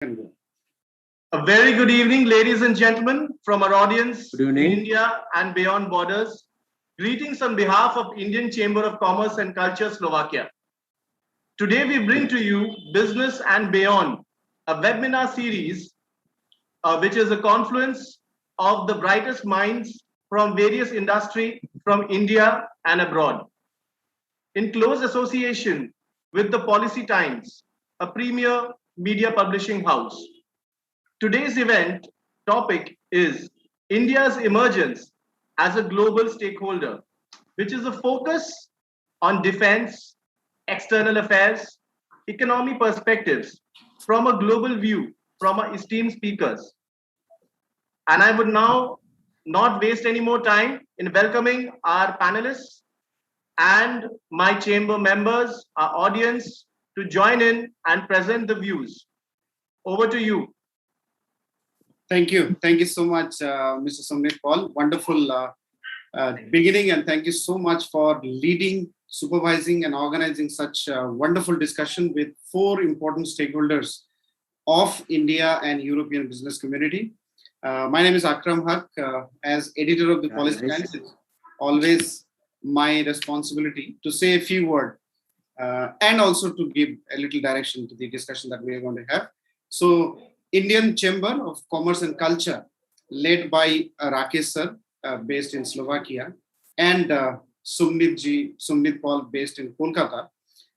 A very good evening, ladies and gentlemen, from our audience Good in evening. India and beyond borders. Greetings on behalf of Indian Chamber of Commerce and Culture, Slovakia. Today we bring to you Business and Beyond, a webinar series which is a confluence of the brightest minds from various industry from India and abroad. In close association with the Policy Times, a premier media publishing house. Today's event topic is India's emergence as a global stakeholder, which is a focus on defense, external affairs, economy perspectives from a global view from our esteemed speakers. And I would now not waste any more time in welcoming our panelists and my chamber members, our audience, to join in and present the views. Over to you. Thank you. Thank you so much, Mr. Sumit Paul. Wonderful beginning, and thank you so much for leading, supervising, and organizing such a wonderful discussion with four important stakeholders of India and European business community. My name is Akram Haq. As editor of the Policy Times, it's always my responsibility to say a few words and also to give a little direction to the discussion that we are going to have. So, Indian Chamber of Commerce and Culture, led by Rakesh sir, based in Slovakia, and Sumit Paul, based in Kolkata,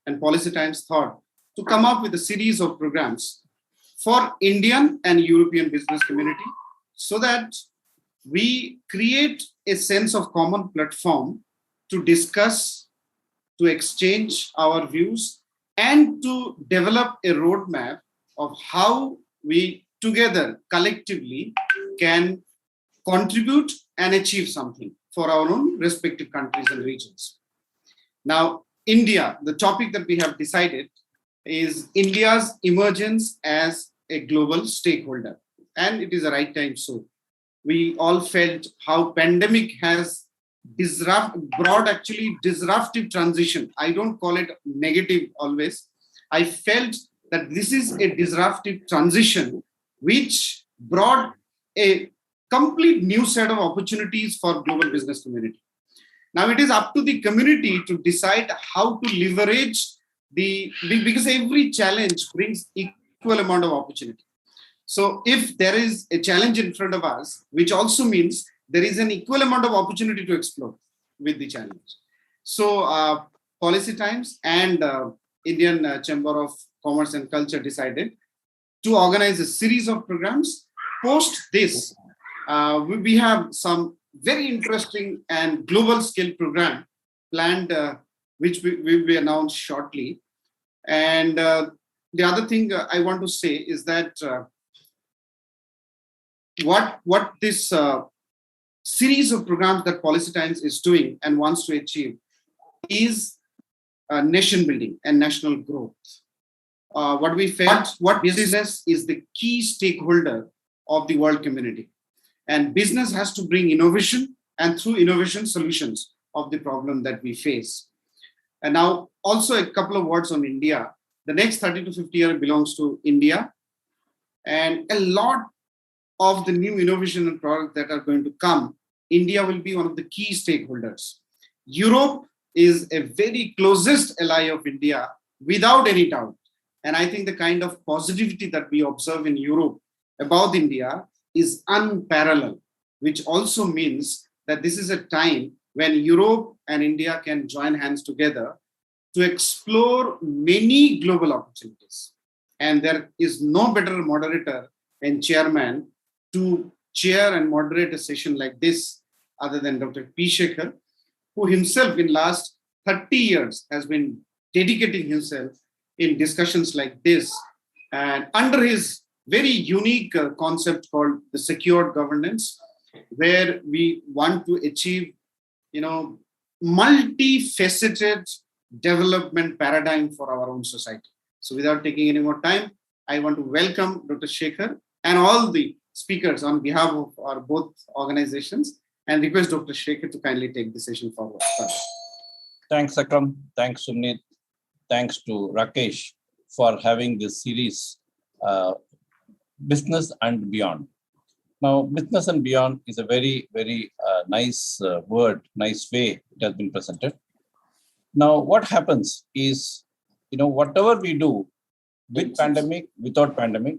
and Policy Times thought to come up with a series of programs for Indian and European business community so that we create a sense of common platform to discuss, to exchange our views, and to develop a roadmap of how we together collectively can contribute and achieve something for our own respective countries and regions. Now, India, the topic that we have decided is India's emergence as a global stakeholder. And it is the right time so. We all felt how pandemic has brought actually disruptive transition. I don't call it negative always. I felt that this is a disruptive transition which brought a complete new set of opportunities for global business community. Now it is up to the community to decide how to leverage because every challenge brings equal amount of opportunity. So if there is a challenge in front of us, which also means there is an equal amount of opportunity to explore with the challenge. So Policy Times and Indian Chamber of Commerce and Culture decided to organize a series of programs. Post this, we have some very interesting and global scale program planned, which will be announced shortly. And the other thing I want to say is that what this series of programs that Policy Times is doing and wants to achieve is nation building and national growth. What we felt, what business is the key stakeholder of the world community. And business has to bring innovation and through innovation solutions of the problem that we face. And now also a couple of words on India. The next 30 to 50 years belongs to India. And a lot of the new innovation and products that are going to come, India will be one of the key stakeholders. Europe is a very closest ally of India without any doubt. And I think the kind of positivity that we observe in Europe about India is unparalleled, which also means that this is a time when Europe and India can join hands together to explore many global opportunities. And there is no better moderator and chairman to chair and moderate a session like this other than Dr. P. Shekhar, who himself in last 30 years has been dedicating himself in discussions like this, and under his very unique concept called the secured governance, where we want to achieve, multifaceted development paradigm for our own society. So without taking any more time, I want to welcome Dr. Shekhar and all the speakers on behalf of our both organizations and request Dr. Shekhar to kindly take the session forward. Thanks, Akram. Thanks, Sumit. Thanks to Rakesh for having this series business and beyond. Now, business and beyond is a very, very nice word, nice way it has been presented. Now, what happens is, whatever we do with pandemic, without pandemic,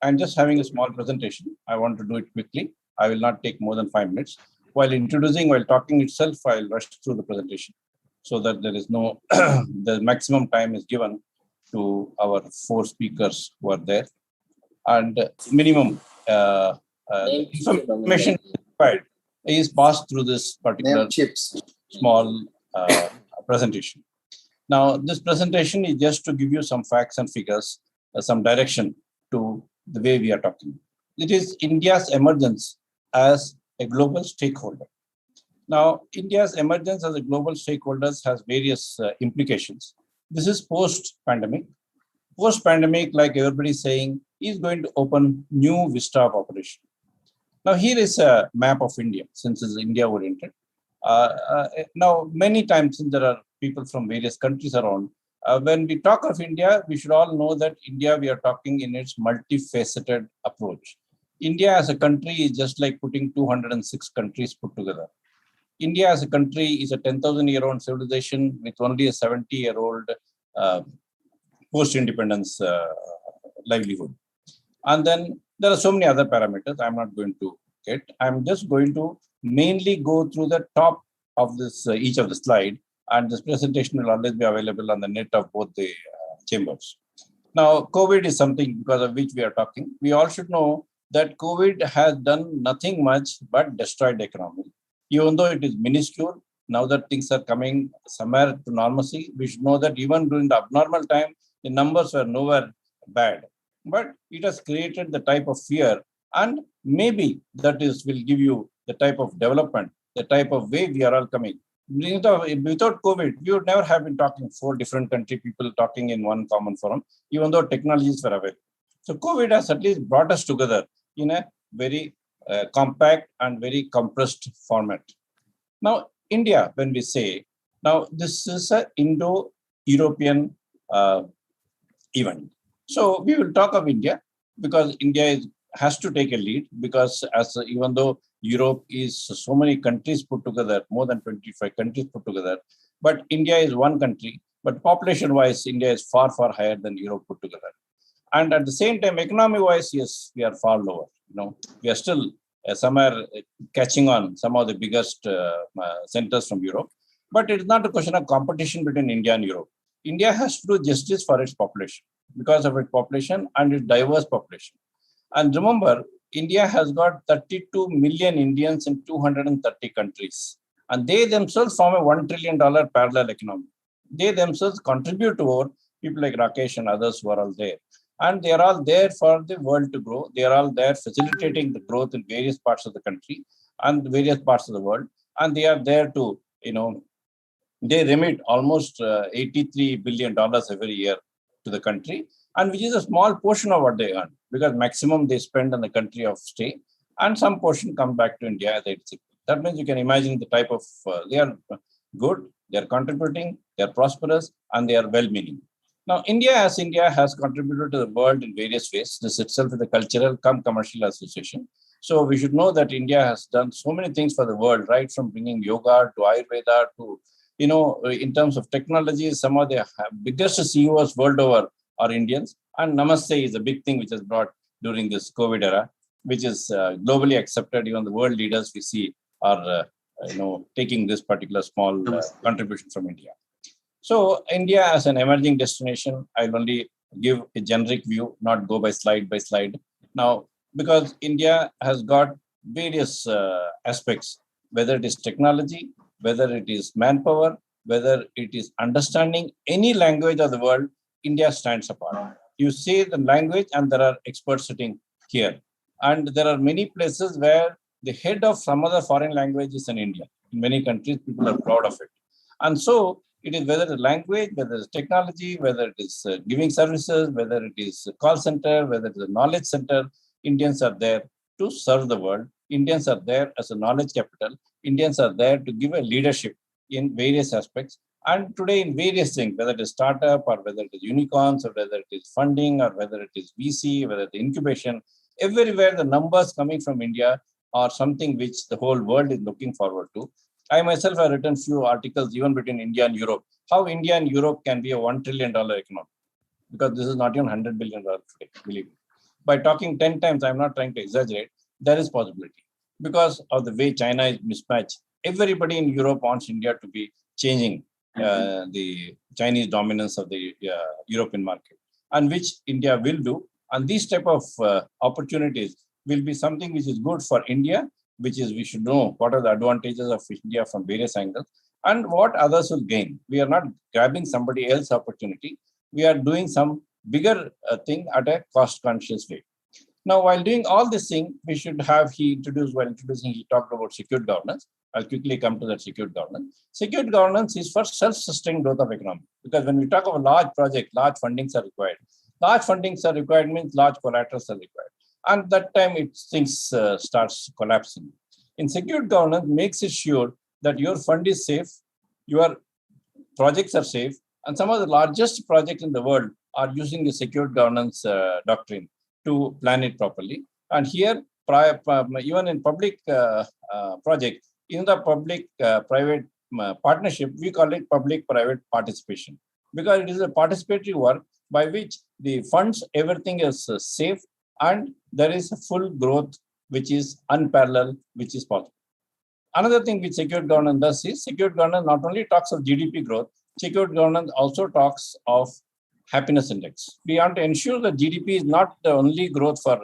I'm just having a small presentation. I want to do it quickly. I will not take more than 5 minutes. While talking itself, I'll rush through the presentation so that there is no, the maximum time is given to our 4 speakers who are there. And minimum information required is passed through this particular small presentation. Now, this presentation is just to give you some facts and figures, some direction to the way we are talking. It is India's emergence as a global stakeholder. Now, India's emergence as a global stakeholder has various implications. This is post-pandemic. Post-pandemic, like everybody is saying, is going to open new vista of operation. Now, here is a map of India, since it's India-oriented. Now, many times, since there are people from various countries around, when we talk of India, we should all know that India, we are talking in its multifaceted approach. India as a country is just like putting 206 countries put together. India as a country is a 10,000-year-old civilization with only a 70-year-old post-independence livelihood. And then there are so many other parameters I'm not going to get. I'm just going to mainly go through the top of this each of the slide, and this presentation will always be available on the net of both the chambers. Now, COVID is something because of which we are talking. We all should know that COVID has done nothing much but destroyed the economy. Even though it is minuscule, now that things are coming somewhere to normalcy, we should know that even during the abnormal time, the numbers were nowhere bad. But it has created the type of fear, and maybe that will give you the type of development, the type of way we are all coming. Without COVID, we would never have been talking 4 different country people talking in one common forum, even though technologies were available. So COVID has at least brought us together in a very compact and very compressed format. Now, India, when we say, now this is an Indo-European event. So we will talk of India because India has to take a lead, because even though Europe is so many countries put together, more than 25 countries put together, but India is one country, but population-wise, India is far, far higher than Europe put together. And at the same time, economy-wise, yes, we are far lower. We are still somewhere catching on some of the biggest centers from Europe. But it is not a question of competition between India and Europe. India has to do justice for its population because of its population and its diverse population. And remember, India has got 32 million Indians in 230 countries. And they themselves form a $1 trillion parallel economy. They themselves contribute to people like Rakesh and others who are all there. And they are all there for the world to grow. They are all there facilitating the growth in various parts of the country and various parts of the world. And they are there to, they remit almost $83 billion every year to the country, and which is a small portion of what they earn, because maximum they spend on the country of stay, and some portion come back to India as it's. That means you can imagine the type of, they are good, they are contributing, they are prosperous, and they are well-meaning. Now, India has contributed to the world in various ways. This itself is a cultural commercial association. So we should know that India has done so many things for the world, right from bringing yoga to Ayurveda to, in terms of technology, some of the biggest CEOs world over are Indians. And Namaste is a big thing which has brought during this COVID era, which is globally accepted. Even the world leaders we see are, taking this particular small contribution from India. So India as an emerging destination, I'll only give a generic view, not go by slide. Now, because India has got various aspects, whether it is technology, whether it is manpower, whether it is understanding any language of the world, India stands apart. You say the language and there are experts sitting here. And there are many places where the head of some other foreign language is an Indian. In many countries, people are proud of it. And so it is whether the language, whether it's technology, whether it is giving services, whether it is a call center, whether it is a knowledge center, Indians are there to serve the world. Indians are there as a knowledge capital. Indians are there to give a leadership in various aspects. And today in various things, whether it is startup or whether it is unicorns or whether it is funding or whether it is VC, whether it is incubation, everywhere the numbers coming from India are something which the whole world is looking forward to. I myself have written few articles even between India and Europe, how India and Europe can be a $1 trillion economy, because this is not even $100 billion today, believe me. By talking 10 times, I'm not trying to exaggerate, there is possibility. Because of the way China is mismatched, everybody in Europe wants India to be changing the Chinese dominance of the European market, and which India will do. And these type of opportunities will be something which is good for India, which is we should know what are the advantages of India from various angles and what others will gain. We are not grabbing somebody else's opportunity. We are doing some bigger thing at a cost-conscious way. Now, while doing all this thing, we should have, while introducing, he talked about secured governance. I'll quickly come to that secured governance. Secured governance is for self-sustained growth of economy. Because when we talk of a large project, large fundings are required. Large fundings are required means large collaterals are required. And that time things starts collapsing. In secured governance, makes it sure that your fund is safe, your projects are safe, and some of the largest projects in the world are using the secured governance doctrine to plan it properly. And here, even in public project, in the public-private partnership, we call it public-private participation, because it is a participatory work by which the funds, everything is safe, and there is a full growth, which is unparalleled, which is possible. Another thing which secured governance does is, secured governance not only talks of GDP growth, secured governance also talks of happiness index. We want to ensure that GDP is not the only growth for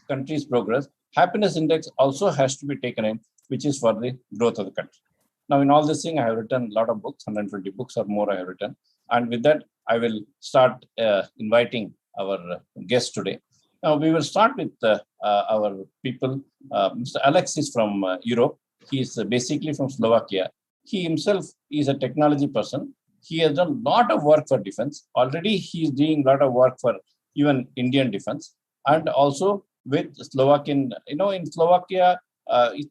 country's progress. Happiness index also has to be taken in, which is for the growth of the country. Now, in all this thing, I have written a lot of books, 120 books or more I have written. And with that, I will start inviting our guests today. Now, we will start with our people. Mr. Alex is from Europe. He is basically from Slovakia. He himself is a technology person. He has done a lot of work for defense. Already, he is doing a lot of work for even Indian defense, and also with Slovakian. In Slovakia, it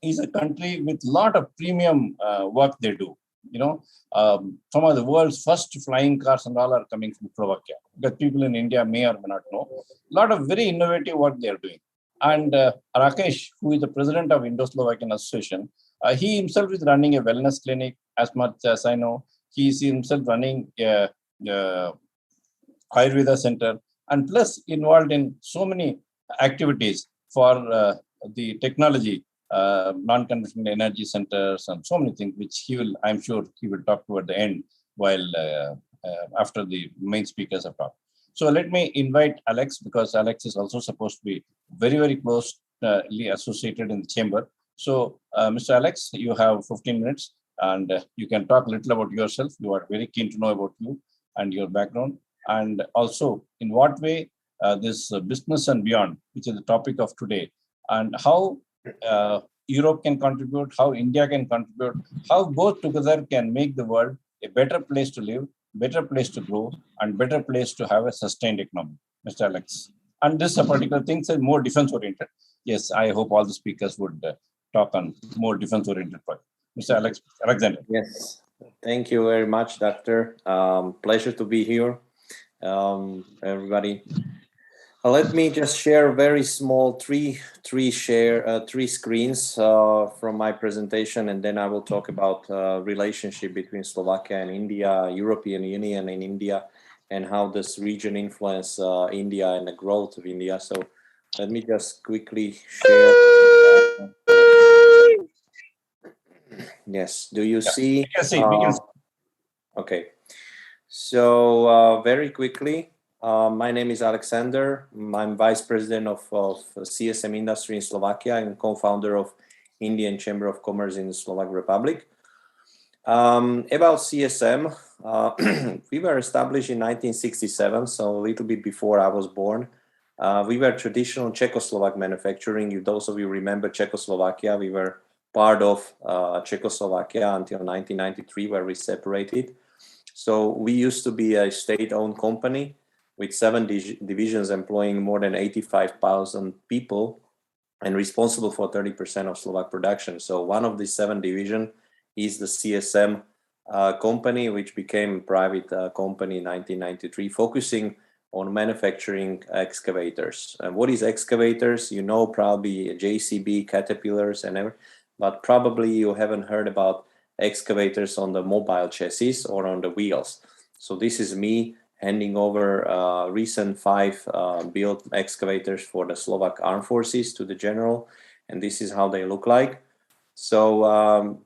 is a country with a lot of premium work they do. Some of the world's first flying cars and all are coming from Slovakia, because people in India may or may not know. A lot of very innovative work they are doing. And Rakesh, who is the president of Indo-Slovakian Association, he himself is running a wellness clinic, as much as I know. He is himself running a Ayurveda center, and plus involved in so many activities for the technology, non-conventional energy centers, and so many things, which I'm sure he will talk toward the end, while after the main speakers have talked. So let me invite Alex, because Alex is also supposed to be very, very closely associated in the chamber. So Mr. Alex, you have 15 minutes, and you can talk a little about yourself. You are very keen to know about you and your background, and also in what way this business and beyond, which is the topic of today, and how Europe can contribute, how India can contribute, how both together can make the world a better place to live, better place to grow, and better place to have a sustained economy. Mr. Alex. And this particular thing is more defense-oriented. Yes, I hope all the speakers would talk on more defense-oriented projects. Mr. Alexander. Yes, thank you very much, Doctor. Pleasure to be here, everybody. Let me just share very small three screens from my presentation, and then I will talk about relationship between Slovakia and India, European Union and India, and how this region influence India and the growth of India. So let me just quickly share. Yes, do you see? We can see. Okay, so very quickly. My name is Alexander. I'm Vice President of CSM Industry in Slovakia and co-founder of Indian Chamber of Commerce in the Slovak Republic. About CSM, we were established in 1967, so a little bit before I was born. We were traditional Czechoslovak manufacturing. If those of you remember Czechoslovakia, we were part of Czechoslovakia until 1993, where we separated. So we used to be a state-owned company with 7 divisions employing more than 85,000 people and responsible for 30% of Slovak production. So one of the 7 divisions is the CSM company, which became a private company in 1993, focusing on manufacturing excavators. And what is excavators? You know, probably JCB, Caterpillars, and everything, but probably you haven't heard about excavators on the mobile chassis or on the wheels. So this is me handing over recent 5 built excavators for the Slovak Armed Forces to the general, and this is how they look like. So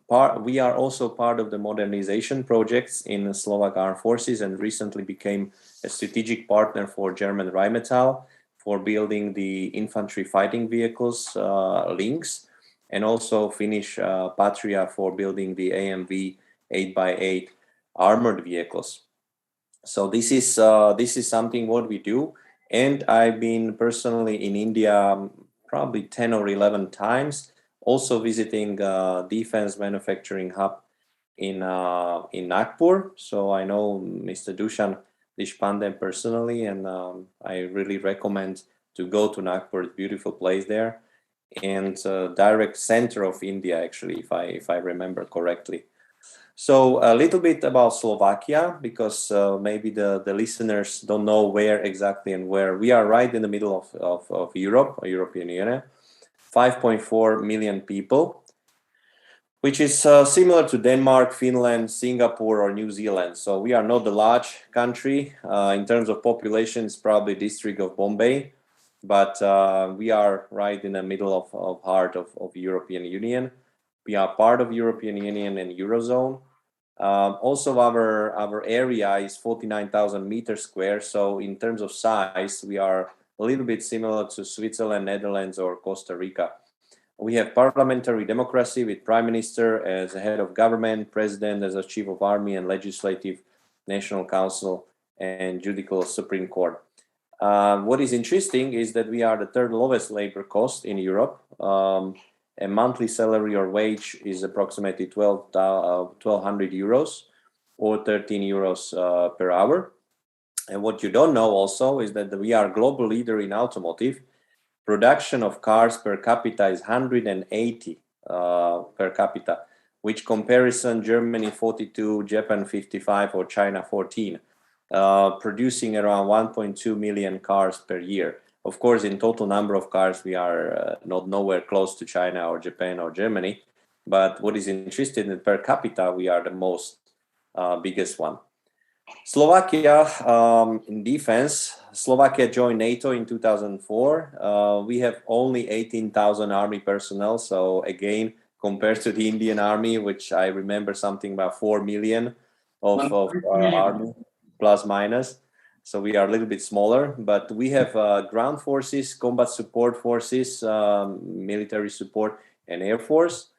we are also part of the modernization projects in the Slovak Armed Forces, and recently became a strategic partner for German Rheinmetall for building the infantry fighting vehicles, Lynx, and also Finnish Patria for building the AMV 8x8 armored vehicles. So this is something what we do, and I've been personally in India probably 10 or 11 times, also visiting defense manufacturing hub in Nagpur. So I know Mr. Dushan Deshpande personally, and I really recommend to go to Nagpur. It's a beautiful place there, and direct center of India, actually, if I remember correctly. So a little bit about Slovakia, because maybe the listeners don't know where exactly and where. We are right in the middle of Europe, or European Union, 5.4 million people, which is similar to Denmark, Finland, Singapore, or New Zealand. So we are not a large country. In terms of population, it's probably District of Bombay, but we are right in the middle of heart of European Union. We are part of European Union and Eurozone. Also, our area is 49,000 meters square. So in terms of size, we are a little bit similar to Switzerland, Netherlands, or Costa Rica. We have parliamentary democracy with prime minister as a head of government, president as a chief of army, and legislative national council and judicial Supreme Court. What is interesting is that we are the 3rd lowest labor cost in Europe. A monthly salary or wage is approximately 1,200 euros or 13 euros per hour. And what you don't know also is that we are a global leader in automotive. Production of cars per capita is 180 per capita, which comparison Germany 42, Japan 55, or China 14, producing around 1.2 million cars per year. Of course, in total number of cars, we are not nowhere close to China or Japan or Germany. But what is interesting in per capita, we are the most biggest one. Slovakia in defense. Slovakia joined NATO in 2004. We have only 18,000 army personnel. So again, compared to the Indian army, which I remember something about 4 million of army plus minus. So we are a little bit smaller, but we have ground forces, combat support forces, military support, and air force.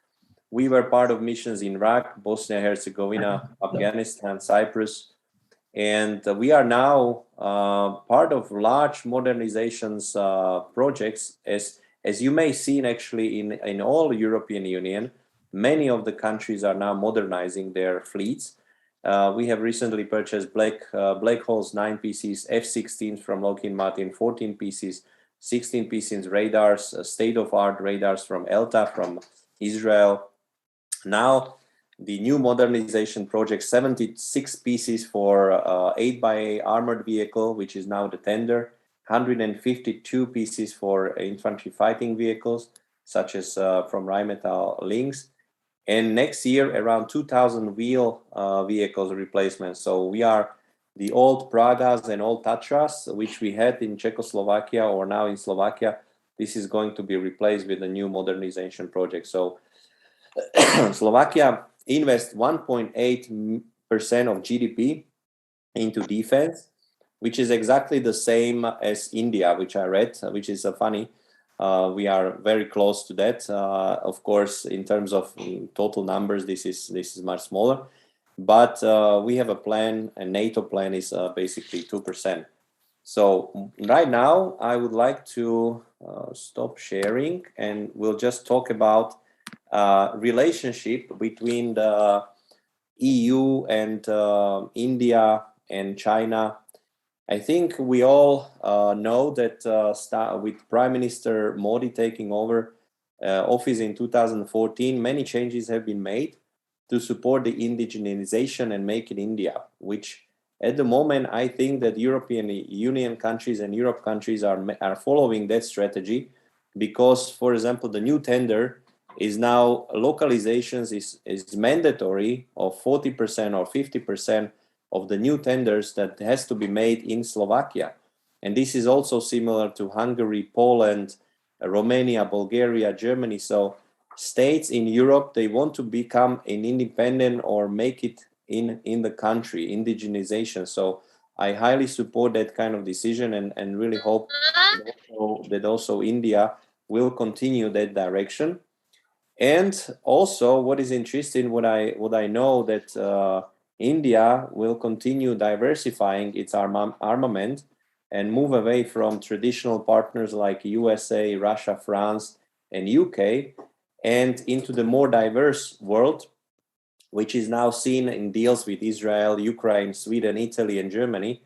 We were part of missions in Iraq, Bosnia Herzegovina, Afghanistan, Cyprus, and we are now part of large modernizations projects. As you may see, actually in all European Union, many of the countries are now modernizing their fleets. We have recently purchased Black Holes 9 pieces, F-16s from Lockheed Martin, 14 pieces, 16 pieces radars, state-of-art radars from ELTA, from Israel. Now, the new modernization project, 76 pieces for 8x8 armored vehicle, which is now the tender, 152 pieces for infantry fighting vehicles, such as from Rheinmetall Lynx. And next year, around 2,000 wheel vehicles replacement. So we are the old Pragas and old Tatras, which we had in Czechoslovakia or now in Slovakia. This is going to be replaced with a new modernization project. So Slovakia invests 1.8% of GDP into defense, which is exactly the same as India, which I read, which is funny. We are very close to that. Of course, in terms of total numbers, this is much smaller. But we have a plan, a NATO plan is basically 2%. So right now, I would like to stop sharing, and we'll just talk about relationship between the EU and India and China. I think we all know that with Prime Minister Modi taking over office in 2014, many changes have been made. to support the indigenization and make it India, which at the moment, I think that European Union countries and Europe countries are following that strategy because, for example, the new tender is now localizations is mandatory of 40% or 50% of the new tenders that has to be made in Slovakia. And this is also similar to Hungary, Poland, Romania, Bulgaria, Germany. So states in Europe, they want to become an independent or make it in the country, indigenization. So I highly support that kind of decision and really hope that also India will continue that direction. And also what is interesting, what I know that India will continue diversifying its armament and move away from traditional partners like USA, Russia, France, and UK, and into the more diverse world, which is now seen in deals with Israel, Ukraine, Sweden, Italy, and Germany.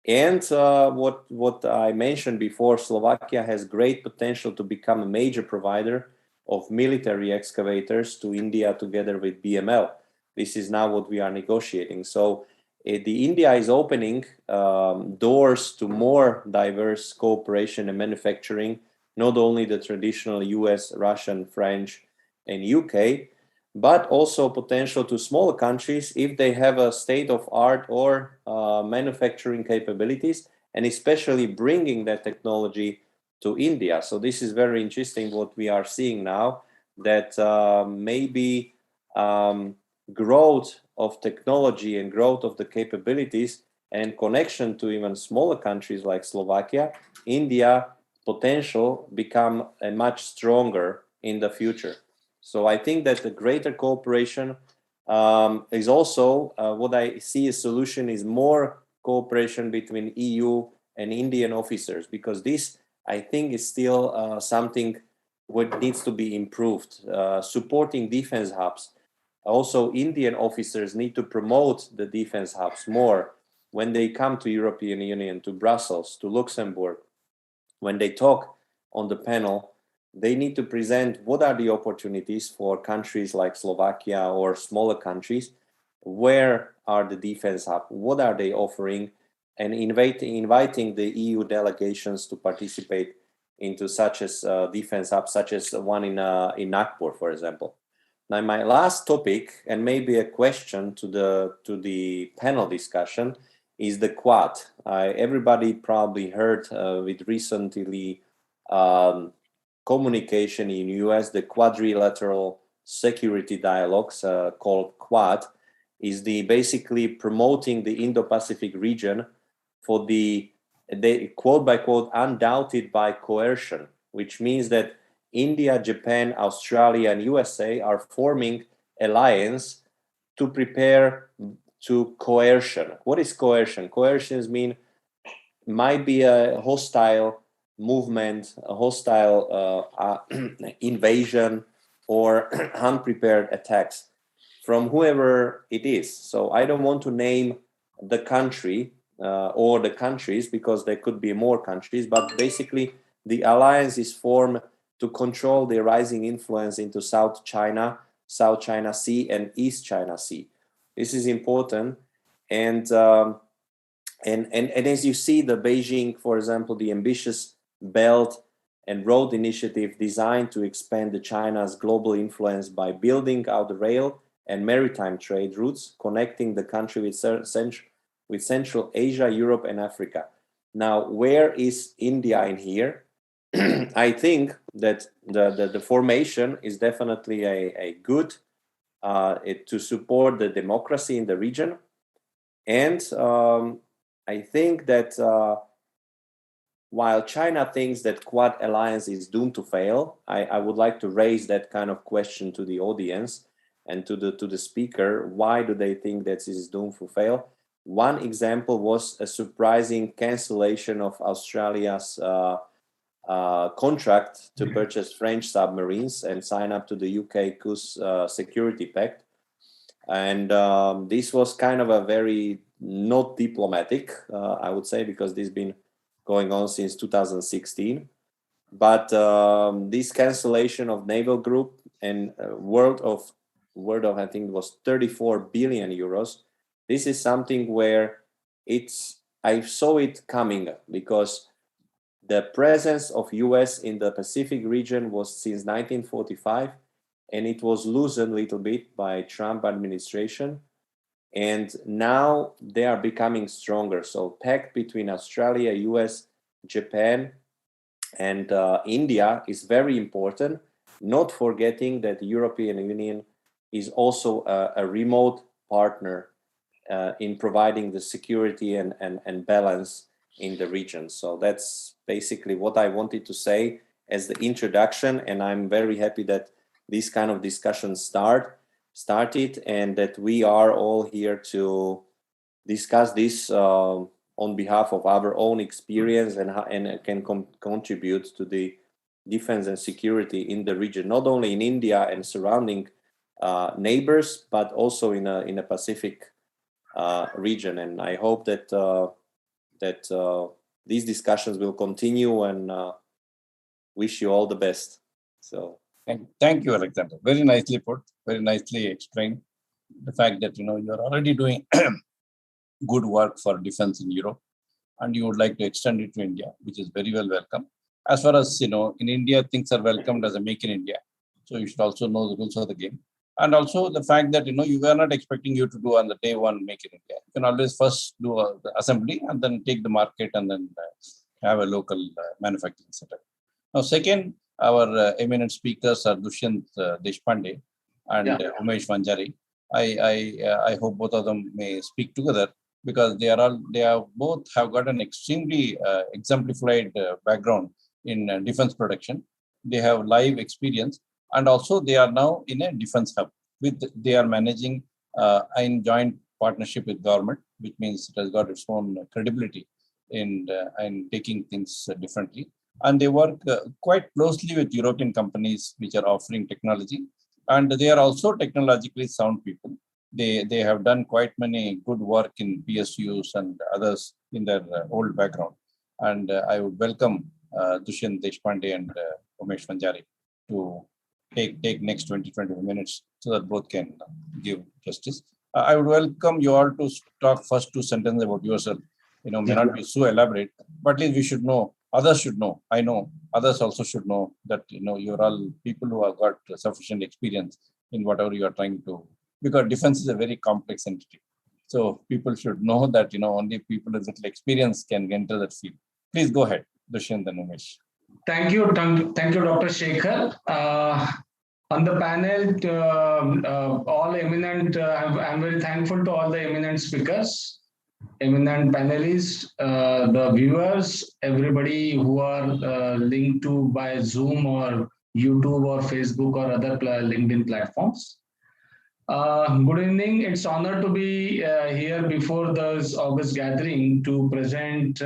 And what I mentioned before, Slovakia has great potential to become a major provider of military excavators to India together with BML. This is now what we are negotiating. So the India is opening doors to more diverse cooperation and manufacturing, not only the traditional US, Russian, French, and UK, but also potential to smaller countries if they have a state of art or manufacturing capabilities, and especially bringing that technology to India. So this is very interesting what we are seeing now, that maybe growth of technology and growth of the capabilities and connection to even smaller countries like Slovakia, India potential become a much stronger in the future. So I think that the greater cooperation is also what I see a solution is more cooperation between EU and Indian officers, because this I think is still something what needs to be improved. Supporting defense hubs. Also, Indian officers need to promote the defense hubs more when they come to European Union, to Brussels, to Luxembourg. When they talk on the panel, they need to present what are the opportunities for countries like Slovakia or smaller countries. Where are the defense hubs? What are they offering? And inviting the EU delegations to participate into such as defense hubs, such as the one in Nagpur, for example. Now, my last topic, and maybe a question to the panel discussion, is the Quad. Everybody probably heard with recently communication in US, the quadrilateral security dialogues called Quad, is the basically promoting the Indo-Pacific region for the quote by quote undoubted by coercion, which means that India, Japan, Australia, and USA are forming alliance to prepare to coercion. What is coercion? Coercions might be a hostile movement, a hostile invasion, or unprepared attacks from whoever it is. So I don't want to name the country or the countries, because there could be more countries, but basically the alliance is formed to control the rising influence into South China Sea, and East China Sea. This is important. And as you see, the Beijing, for example, the ambitious Belt and Road Initiative designed to expand the China's global influence by building out the rail and maritime trade routes, connecting the country with Central Asia, Europe, and Africa. Now, where is India in here? I think that the formation is definitely a good to support the democracy in the region. And I think that while China thinks that Quad alliance is doomed to fail, I would like to raise that kind of question to the audience and to the speaker. Why do they think that this is doomed to fail? One example was a surprising cancellation of Australia's contract to purchase French submarines and sign up to the UK CUS Security Pact. And this was kind of a very not diplomatic, I would say, because this has been going on since 2016. But this cancellation of naval group and world of worth of, I think it was 34 billion euros. This is something where I saw it coming, because the presence of US in the Pacific region was since 1945, and it was loosened a little bit by Trump administration. And now they are becoming stronger. So pact between Australia, US, Japan, and India is very important, not forgetting that the European Union is also a remote partner in providing the security and balance in the region. So that's basically what I wanted to say as the introduction, and I'm very happy that these kind of discussions started, and that we are all here to discuss this on behalf of our own experience, and can contribute to the defense and security in the region, not only in India and surrounding neighbors, but also in a Pacific region. And I hope that these discussions will continue, and wish you all the best. So thank you, Alexander. Very nicely put, very nicely explained. The fact that you're already doing good work for defense in Europe, and you would like to extend it to India, which is very well welcome. As far as in India, things are welcomed as a Make in India. So you should also know the rules of the game. And also the fact that you are not expecting you to do on the day one Make in India. You can always first do the assembly and then take the market, and then have a local manufacturing setup. Now, second, our eminent speakers are Dushyant Deshpande and Umesh Vanjari. I hope both of them may speak together, because they both have got an extremely exemplified background in defense production. They have live experience, and also they are now in a defense hub. They are managing in joint partnership with government, which means it has got its own credibility in taking things differently. And they work quite closely with European companies which are offering technology, and they are also technologically sound people. They have done quite many good work in PSUs and others in their old background. And I would welcome Dushyant Deshpande and Umesh Vanjari to take next 20 minutes so that both can give justice. I would welcome you all to talk first 2 sentences about yourself. May not be so elaborate, but at least we should know. Others should know. I know others also should know that you're all people who have got sufficient experience in whatever you are trying to. Because defense is a very complex entity, so people should know that only people with little experience can enter that field. Please go ahead, Dushyant and Umesh. Thank you, Dr. Shekhar. On the panel, all eminent. I'm very thankful to all the eminent speakers, eminent panelists, the viewers, everybody who are linked to by Zoom or YouTube or Facebook or other LinkedIn platforms. Good evening. It's an honor to be here before this August gathering to present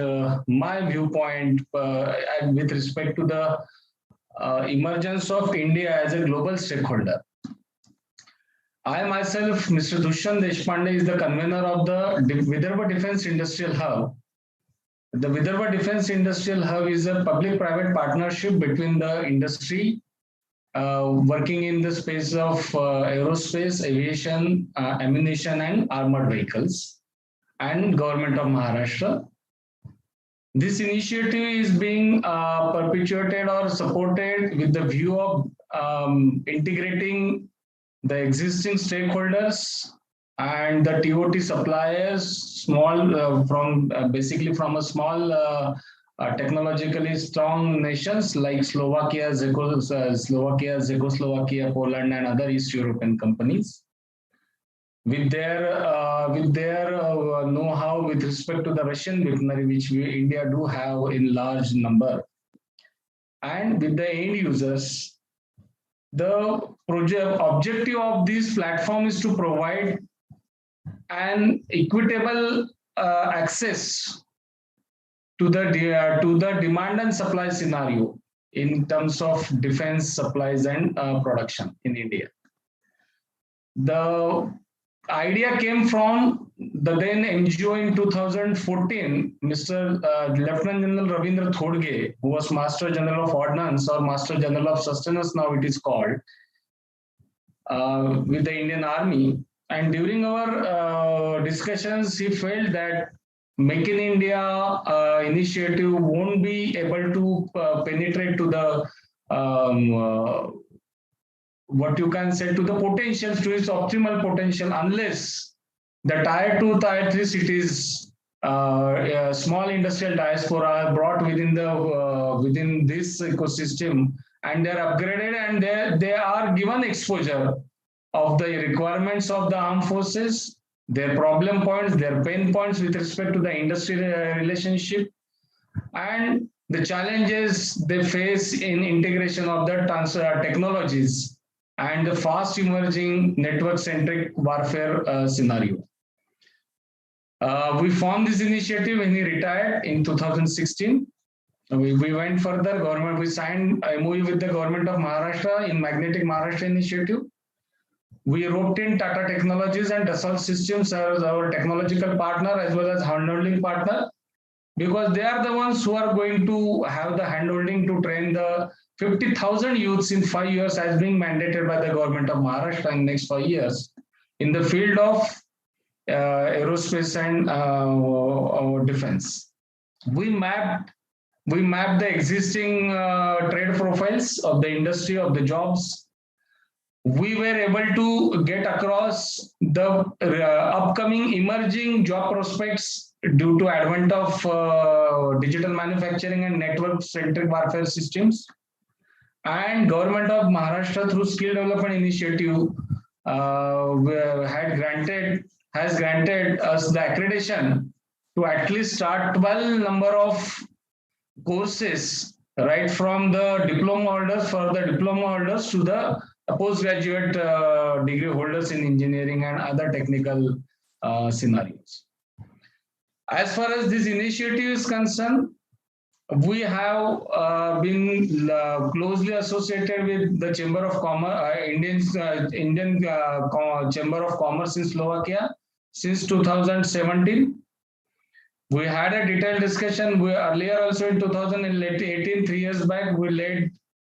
my viewpoint with respect to the emergence of India as a global stakeholder. I myself, Mr. Dushyant Deshpande, is the convener of the Vedava Defense Industrial Hub. The Vedava Defense Industrial Hub is a public-private partnership between the industry working in the space of aerospace, aviation, ammunition, and armored vehicles, and Government of Maharashtra. This initiative is being perpetuated or supported with the view of integrating the existing stakeholders and the TOT suppliers, basically from a small technologically strong nations like Slovakia, Czechoslovakia, Poland, and other East European companies, with their know-how with respect to the Russian weaponry, which India do have in large number, and with the end users. The objective of this platform is to provide an equitable access to the demand and supply scenario in terms of defense supplies and production in India. The idea came from the then MGO in 2014, Mr. Lieutenant General Ravindra Thodge, who was Master General of Ordnance or Master General of Sustenance, now it is called. with the Indian Army. And during our discussions, he felt that Make in India initiative won't be able to penetrate to the what you can say to the potential, to its optimal potential, unless the tier 2, tier 3 cities, small industrial diaspora are brought within the within this ecosystem, and they are upgraded and they are given exposure of the requirements of the armed forces, their problem points, their pain points with respect to the industry relationship, and the challenges they face in integration of the technologies and the fast emerging network-centric warfare scenario. We formed this initiative when he retired in 2016. We went further, government, we signed a MOU with the government of Maharashtra in Magnetic Maharashtra Initiative. We roped in Tata Technologies and Dassault Systems as our technological partner as well as handholding partner, because they are the ones who are going to have the handholding to train the 50,000 youths in 5 years as being mandated by the government of Maharashtra in next 5 years in the field of aerospace and defense. We mapped the existing trade profiles of the industry, of the jobs. We were able to get across the upcoming emerging job prospects due to advent of digital manufacturing and network-centric warfare systems. And government of Maharashtra through Skill Development Initiative has granted us the accreditation to at least start 12 number of courses, right from the diploma holders, for the diploma holders to the postgraduate degree holders in engineering and other technical scenarios. As far as this initiative is concerned, we have been closely associated with the Chamber of Commerce, Indian Chamber of Commerce in Slovakia since 2017. We had a detailed discussion. Earlier also in 2018, 3 years back, we led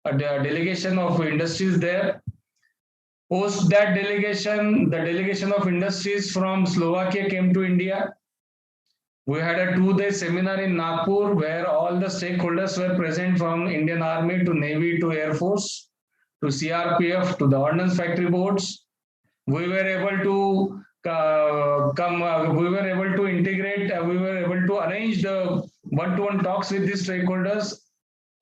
a delegation of industries there. Post that delegation, the delegation of industries from Slovakia came to India. We had a 2-day seminar in Nagpur where all the stakeholders were present, from Indian Army to Navy to Air Force to CRPF to the Ordnance Factory Boards. We were able to we were able to integrate, we were able to arrange the one-to-one talks with these stakeholders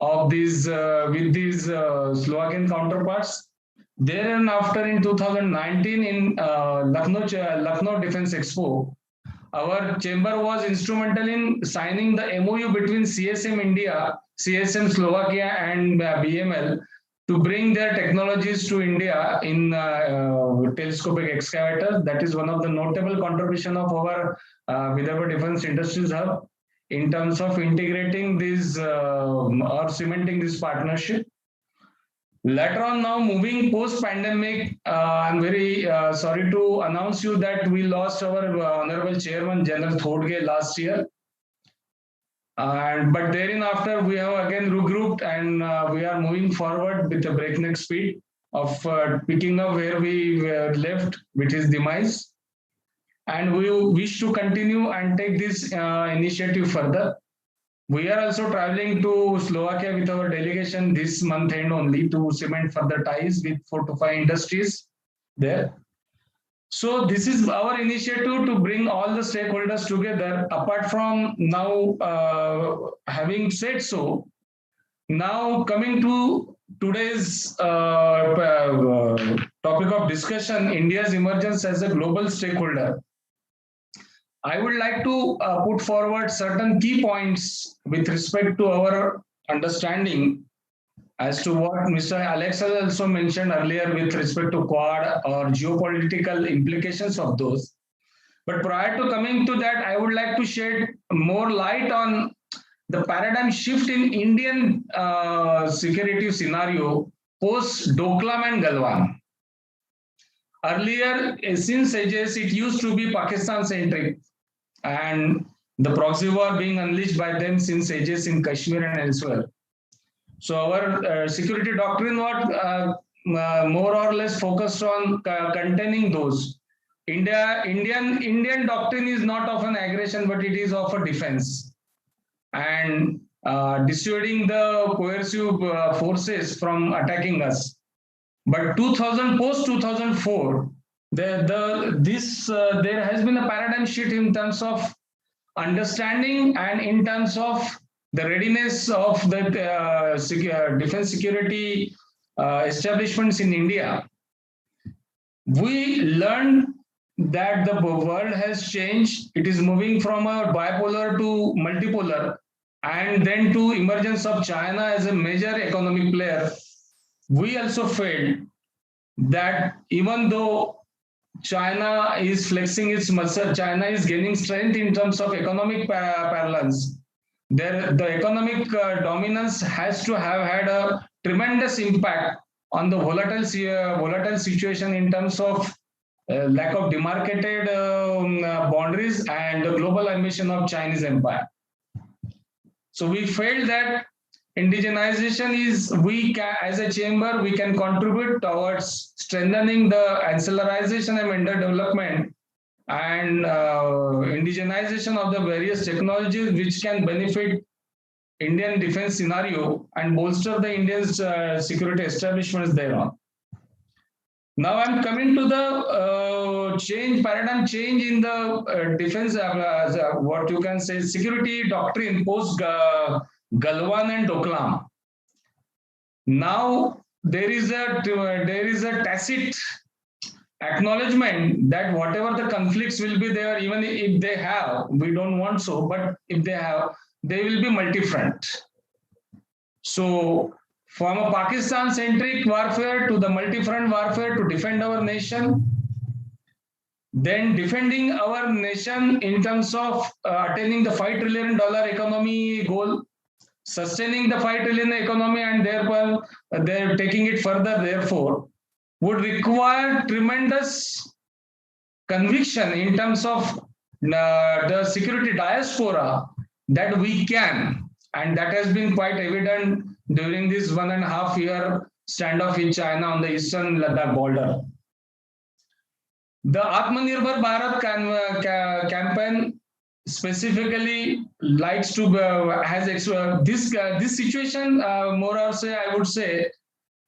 of these with these Slovakian counterparts. Thereafter, in 2019, in Lucknow Defense Expo, our chamber was instrumental in signing the MOU between CSM India, CSM Slovakia, and BML to bring their technologies to India in telescopic excavators. That is one of the notable contribution of our Vedava Defense Industries Hub in terms of integrating this or cementing this partnership. Later on, now moving post-pandemic, I'm very sorry to announce you that we lost our Honorable Chairman General Thodge last year. But therein after, we have again regrouped and we are moving forward with a breakneck speed of picking up where we were left, which is demise. And we wish to continue and take this initiative further. We are also traveling to Slovakia with our delegation this month end only to cement further ties with 4 to 5 industries there. So this is our initiative to bring all the stakeholders together. Apart from now, having said so, now coming to today's topic of discussion, India's emergence as a global stakeholder. I would like to put forward certain key points with respect to our understanding as to what Mr. Alex has also mentioned earlier with respect to Quad or geopolitical implications of those. But prior to coming to that, I would like to shed more light on the paradigm shift in Indian security scenario post Doklam and Galwan. Earlier, since ages, it used to be Pakistan-centric, and the proxy war being unleashed by them since ages in Kashmir and elsewhere. So our security doctrine was more or less focused on containing those. Indian doctrine is not of an aggression, but it is of a defense, and dissuading the coercive forces from attacking us. But post 2004, there has been a paradigm shift in terms of understanding and in terms of the readiness of the defense security establishments in India. We learned that the world has changed. It is moving from a bipolar to multipolar, and then to emergence of China as a major economic player. We also felt that even though China is flexing its muscle, China is gaining strength in terms of economic parlance. The economic dominance has to have had a tremendous impact on the volatile situation in terms of lack of demarcated boundaries and the global ambition of Chinese empire. So we felt that indigenization is, as a chamber, we can contribute towards strengthening the ancillarization and vendor development and indigenization of the various technologies which can benefit Indian defense scenario and bolster the Indian security establishments thereon. Now I'm coming to the paradigm change in the defense, what you can say, security doctrine post Galwan and Doklam. Now there is a tacit acknowledgement that whatever the conflicts will be there, even if they have, we don't want so, but if they have, they will be multi-front. So from a Pakistan-centric warfare to the multi-front warfare to defend our nation, then defending our nation in terms of attaining the $5 trillion economy goal, sustaining the $5 trillion economy, and therefore they're taking it further, therefore, would require tremendous conviction in terms of the security diaspora that we can, and that has been quite evident during this 1.5 year standoff in China on the eastern Ladakh border. The Atmanirbhar Bharat campaign specifically likes to this situation, more or say, I would say,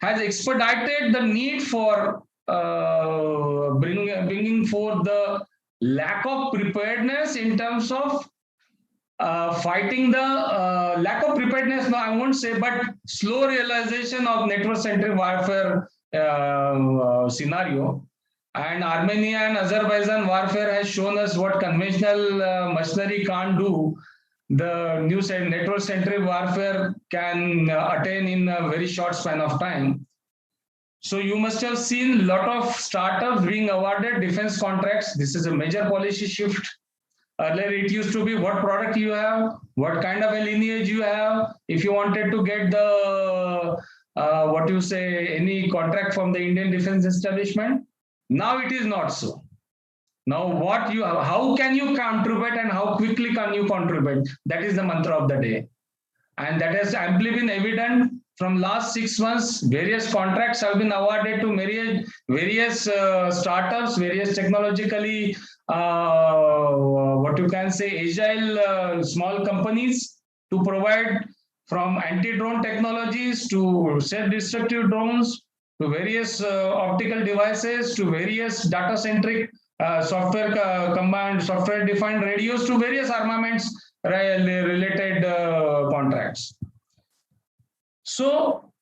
has expedited the need for bringing forth the lack of preparedness in terms of fighting the lack of preparedness, no, I won't say, but slow realization of network-centric warfare scenario. And Armenia and Azerbaijan warfare has shown us what conventional machinery can't do. The new network-centric warfare can attain in a very short span of time. So you must have seen a lot of startups being awarded defense contracts. This is a major policy shift. Earlier, it used to be what product you have, what kind of a lineage you have. If you wanted to get the, any contract from the Indian defense establishment, now it is not so. Now, how can you contribute and how quickly can you contribute? That is the mantra of the day. And that has amply been evident from last 6 months. Various contracts have been awarded to various startups, various technologically, agile small companies to provide from anti-drone technologies to self-destructive drones to various optical devices to various data-centric software-defined radios to various armaments related contracts. So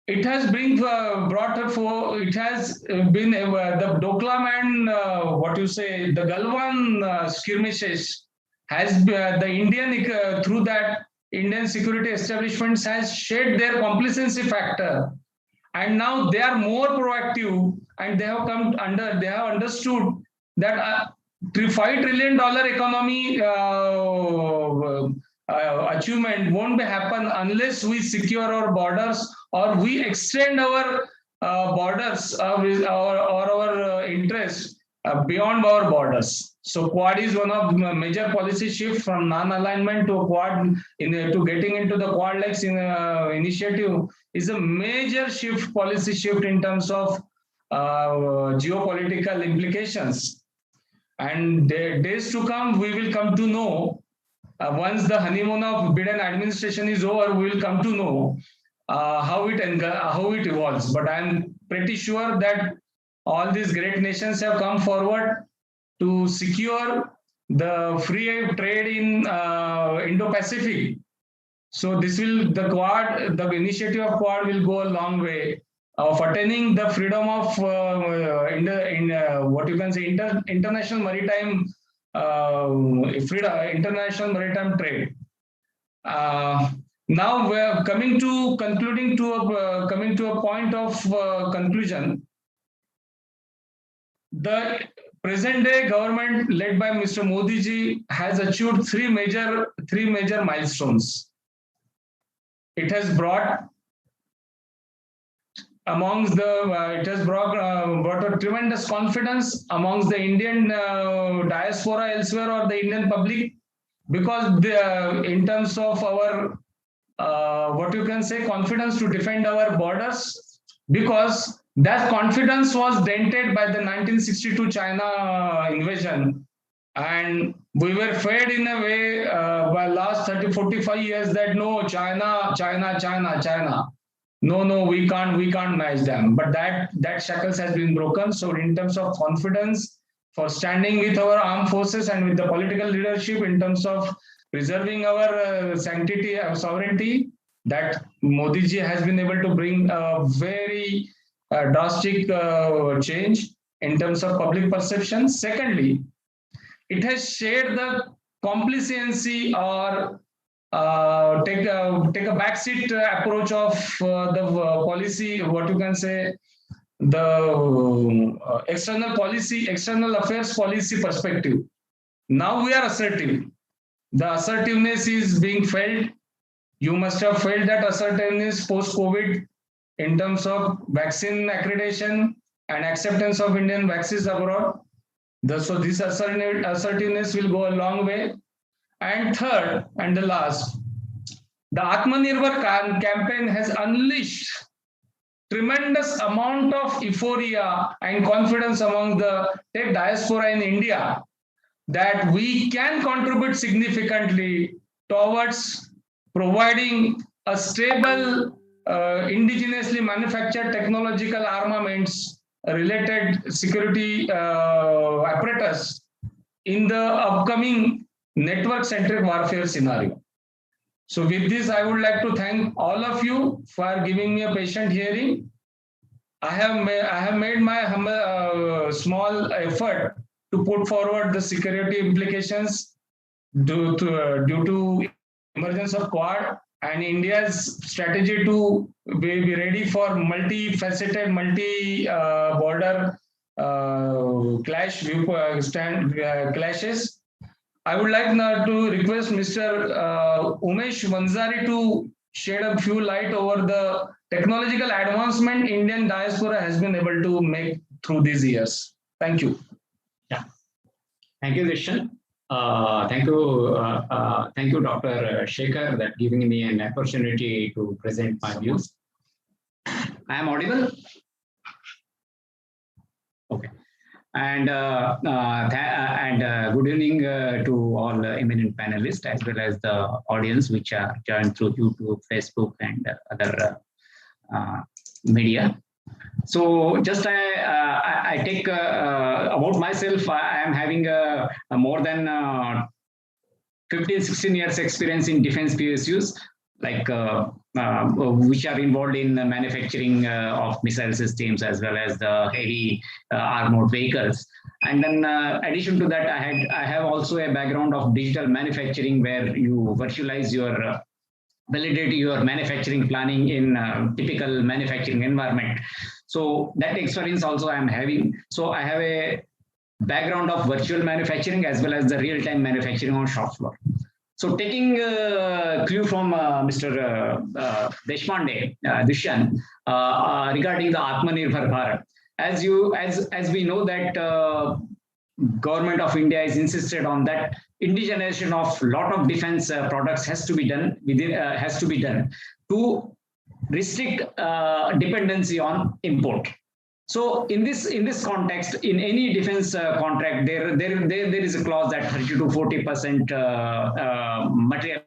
it has been it has been the Doklam and the Galwan skirmishes has the Indian through that Indian security establishments has shed their complacency factor, and now they are more proactive, and they have understood that $5 trillion economy achievement won't happen unless we secure our borders or we extend our borders or our interests beyond our borders. So Quad is one of the major policy shift from non-alignment to Quad to getting into the Quad-like initiative is a major shift, policy shift in terms of geopolitical implications. And days to come, we will come to know, once the honeymoon of Biden administration is over, we will come to know how it evolves. But I'm pretty sure that all these great nations have come forward to secure the free trade in Indo-Pacific. So the initiative of Quad will go a long way of attaining the freedom of what you can say international maritime international maritime trade. Now we're coming to a point of conclusion. The present day government led by Mr. Modi ji has achieved three major milestones. It has brought brought a tremendous confidence amongst the Indian diaspora elsewhere or the Indian public, because in terms of our what you can say confidence to defend our borders, because that confidence was dented by the 1962 China invasion, and we were fed in a way by last 30-45 years that no, China. No, we can't match them. But that shackles has been broken. So in terms of confidence for standing with our armed forces and with the political leadership in terms of preserving our sanctity, our sovereignty, that Modi ji has been able to bring a very drastic change in terms of public perception. Secondly, it has shared the complacency or take a backseat approach of the policy, what you can say, the external affairs policy perspective. Now we are assertive. The assertiveness is being felt. You must have felt that assertiveness post-COVID in terms of vaccine accreditation and acceptance of Indian vaccines abroad. So this assertiveness will go a long way. And third and the last, the Atmanirbhar campaign has unleashed tremendous amount of euphoria and confidence among the tech diaspora in India that we can contribute significantly towards providing a stable, indigenously manufactured technological armaments related security apparatus in the upcoming network-centric warfare scenario. So with this, I would like to thank all of you for giving me a patient hearing. I have made my small effort to put forward the security implications due to emergence of Quad and India's strategy to be ready for multifaceted, multi-border clashes. I would like now to request Mr. Umesh Vanzari to shed a few light over the technological advancement Indian diaspora has been able to make through these years. Thank you. Yeah. Thank you, Vishan. Thank you, Dr. Shekhar, that giving me an opportunity to present my views. I am audible? Okay. And good evening to all eminent panelists as well as the audience which are joined through YouTube, Facebook, and other media. So just I take about myself, I am having more than 15-16 years experience in defense PSUs, like which are involved in the manufacturing of missile systems as well as the heavy armored vehicles. And then addition to that, I have also a background of digital manufacturing where you virtualize your validate your manufacturing planning in typical manufacturing environment. So that experience also I am having. So I have a background of virtual manufacturing as well as the real-time manufacturing on shop floor. So taking clue from Mr. Deshpande, Dushan, regarding the Atmanirbhar Bharat, as we know that government of India is insisted on that indigenization of lot of defense products has to be done to restrict dependency on import. So in this context, in any defense contract, there is a clause that 30 to 40% material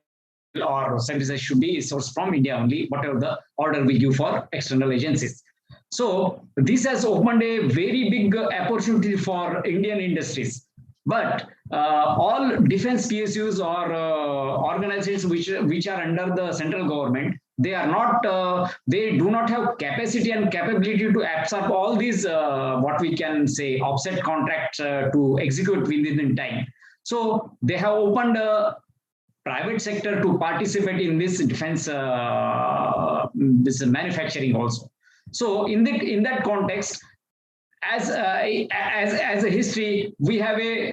or services should be sourced from India only, whatever the order we give for external agencies. So this has opened a very big opportunity for Indian industries. But all defense PSUs or organizations which are under the central government, they are not, they do not have capacity and capability to absorb all these, what we can say, offset contracts to execute within time. So they have opened private sector to participate in this defense this manufacturing also. So in that context, as a history, we have a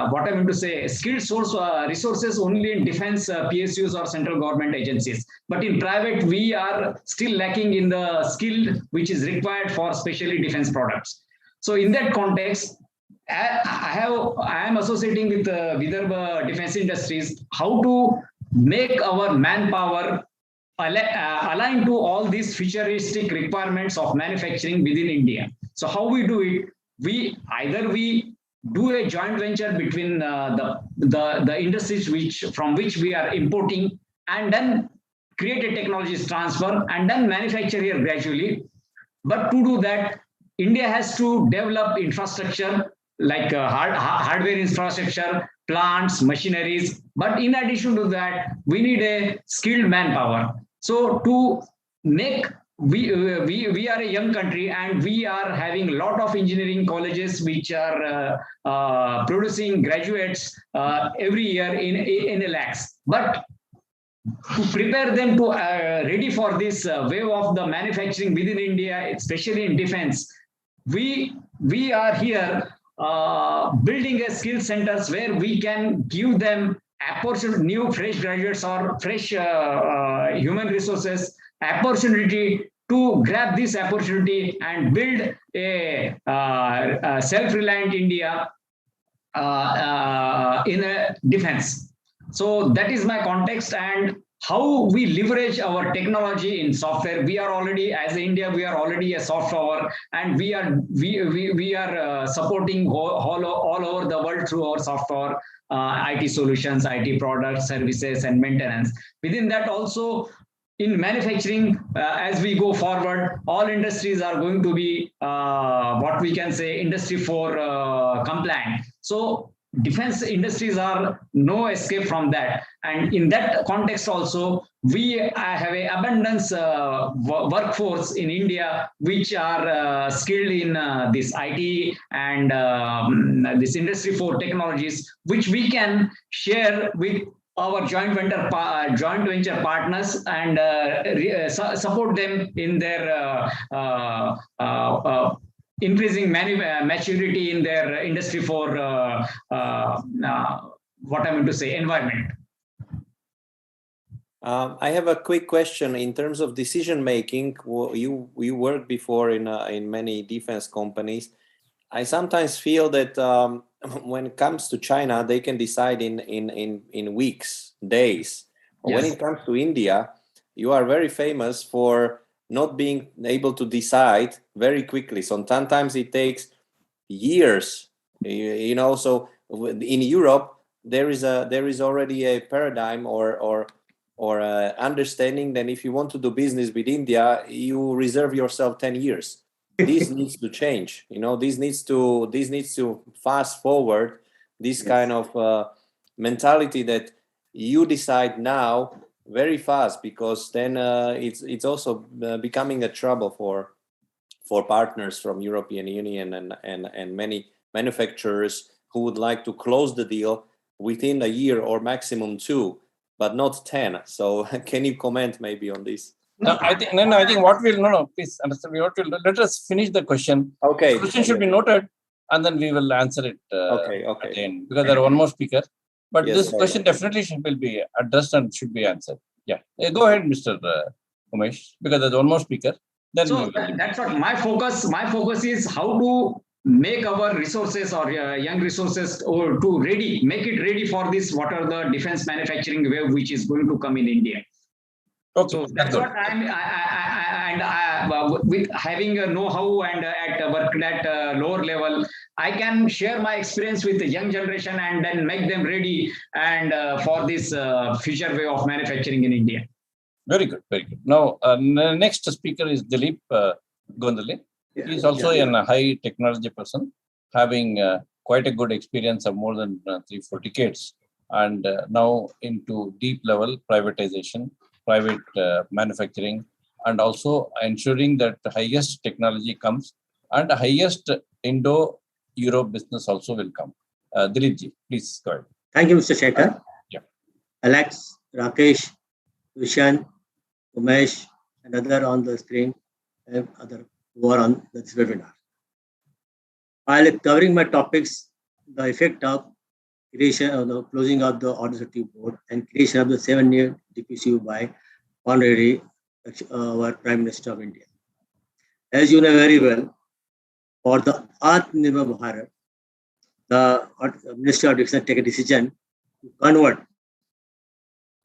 what I mean to say, skilled source resources only in defense PSUs or central government agencies. But in private, we are still lacking in the skill which is required for specially defense products. So in that context, I am associating with Vedava Defense Industries how to make our manpower aligned to all these futuristic requirements of manufacturing within India. So how we do it? We do a joint venture between the industries from which we are importing, and then create a technologies transfer and then manufacture here gradually. But to do that, India has to develop infrastructure like hardware infrastructure, plants, machineries. But in addition to that, we need a skilled manpower. So to make, we are a young country and we are having a lot of engineering colleges which are producing graduates every year in lakhs. But to prepare them to ready for this wave of the manufacturing within India, especially in defense, we are here building a skill centers where we can give them opportunity, new fresh graduates or fresh human resources opportunity to grab this opportunity and build a self-reliant India in a defense. So that is my context, and how we leverage our technology in software. We are already, as India, we are already a software, and we are supporting all over the world through our software, IT solutions, IT products, services, and maintenance. Within that also, in manufacturing, as we go forward, all industries are going to be what we can say Industry 4 compliant. So defense industries are no escape from that. And in that context also, we have an abundance workforce in India, which are skilled in this IT and this Industry 4 technologies, which we can share with our joint venture partners and support them in their increasing maturity in their Industry 4 what I mean to say environment. I have a quick question in terms of decision making. You worked before in many defense companies. I sometimes feel that when it comes to China, they can decide in weeks, days. Yes. When it comes to India, you are very famous for not being able to decide very quickly. So sometimes it takes years, you know. So in Europe, there is already a paradigm or understanding that if you want to do business with India, you reserve yourself 10 years. This needs to change. You know, this needs to fast forward this yes. kind of mentality that you decide now very fast, because then it's also becoming a trouble for partners from European Union and many manufacturers who would like to close the deal within a year or maximum 2, but not 10. So can you comment maybe on this? No, I think what we'll please understand. Let us finish the question. Okay. The question should be noted, and then we will answer it okay. at the end, because there are one more speaker. But yes, this question definitely will be addressed and should be answered. Yeah. Go ahead, Mr. Umesh, because there's one more speaker. Then so that's what my focus is, how to make our resources or young resources or to make it ready for this, what are the defense manufacturing wave which is going to come in India. Okay, So that's what with having a know-how and worked at lower level, I can share my experience with the young generation and then make them ready and for this future way of manufacturing in India. Very good, very good. Now, next speaker is Dilip Gondale. Yeah, He is also a high technology person, having quite a good experience of more than 3-4 decades, and now into deep level privatization, private manufacturing, and also ensuring that the highest technology comes and the highest Indo-Europe business also will come. Dilip ji, please go ahead. Thank you, Mr. Shekhar. Yeah. Alex, Rakesh, Vishan, Umesh, and other on the screen, and other who are on this webinar. While covering my topics, the effect of creation of the closing of the Audit Board and creation of the 7-year DPCU by Honorary our Prime Minister of India. As you know very well, for the Atmanirbhar Bharat, the Minister of Defense take a decision to convert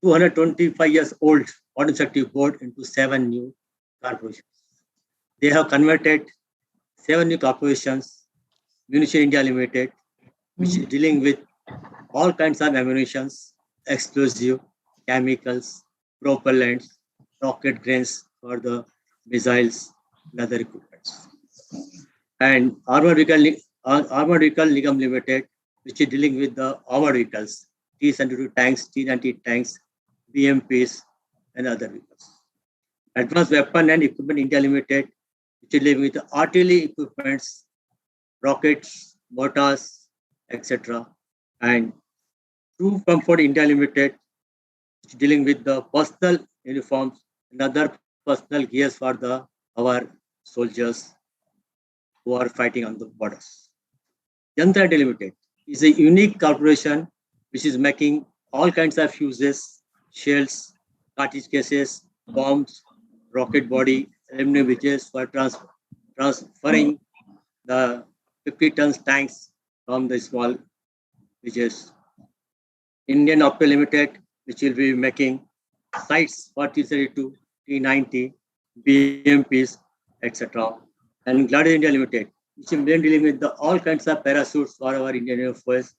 225 years old Audit Board into 7 new corporations. They have converted 7 new corporations, Munition India Limited, which is dealing with all kinds of ammunitions, explosive, chemicals, propellants, rocket grains for the missiles and other equipment. And Armored Vehicle Nigam Limited, which is dealing with the armored vehicles, T-72 tanks, T-90 tanks, BMPs, and other vehicles. Advanced Weapon and Equipment India Limited, which is dealing with the artillery equipments, rockets, mortars, etc. And True Comfort India Limited, which is dealing with the personal uniforms and other personal gears for our soldiers who are fighting on the borders. Yantra India Limited is a unique corporation which is making all kinds of fuses, shells, cartridge cases, bombs, rocket body, aluminum bridges for transferring the 50 tons tanks from the small bridges. Indian Opto Limited, which will be making sights for T-32, T-90, BMPs, etc. And Global India Limited, which is dealing with all kinds of parachutes for our Indian Air Force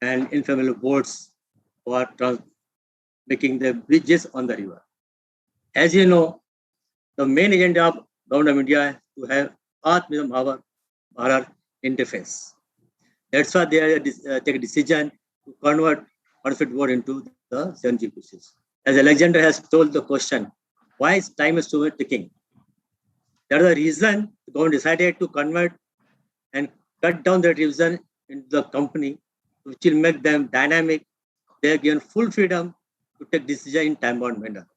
and inflatable boats for making the bridges on the river. As you know, the main agenda of Government of India is to have Atmanirbhar Bharat in defense. That's why they take a decision to convert Audit Board into the 7 GPCs. As Alexander has told the question, why is time is so ticking? That is the reason the government decided to convert and cut down the division into the company, which will make them dynamic. They are given full freedom to take decision in time-bound manner.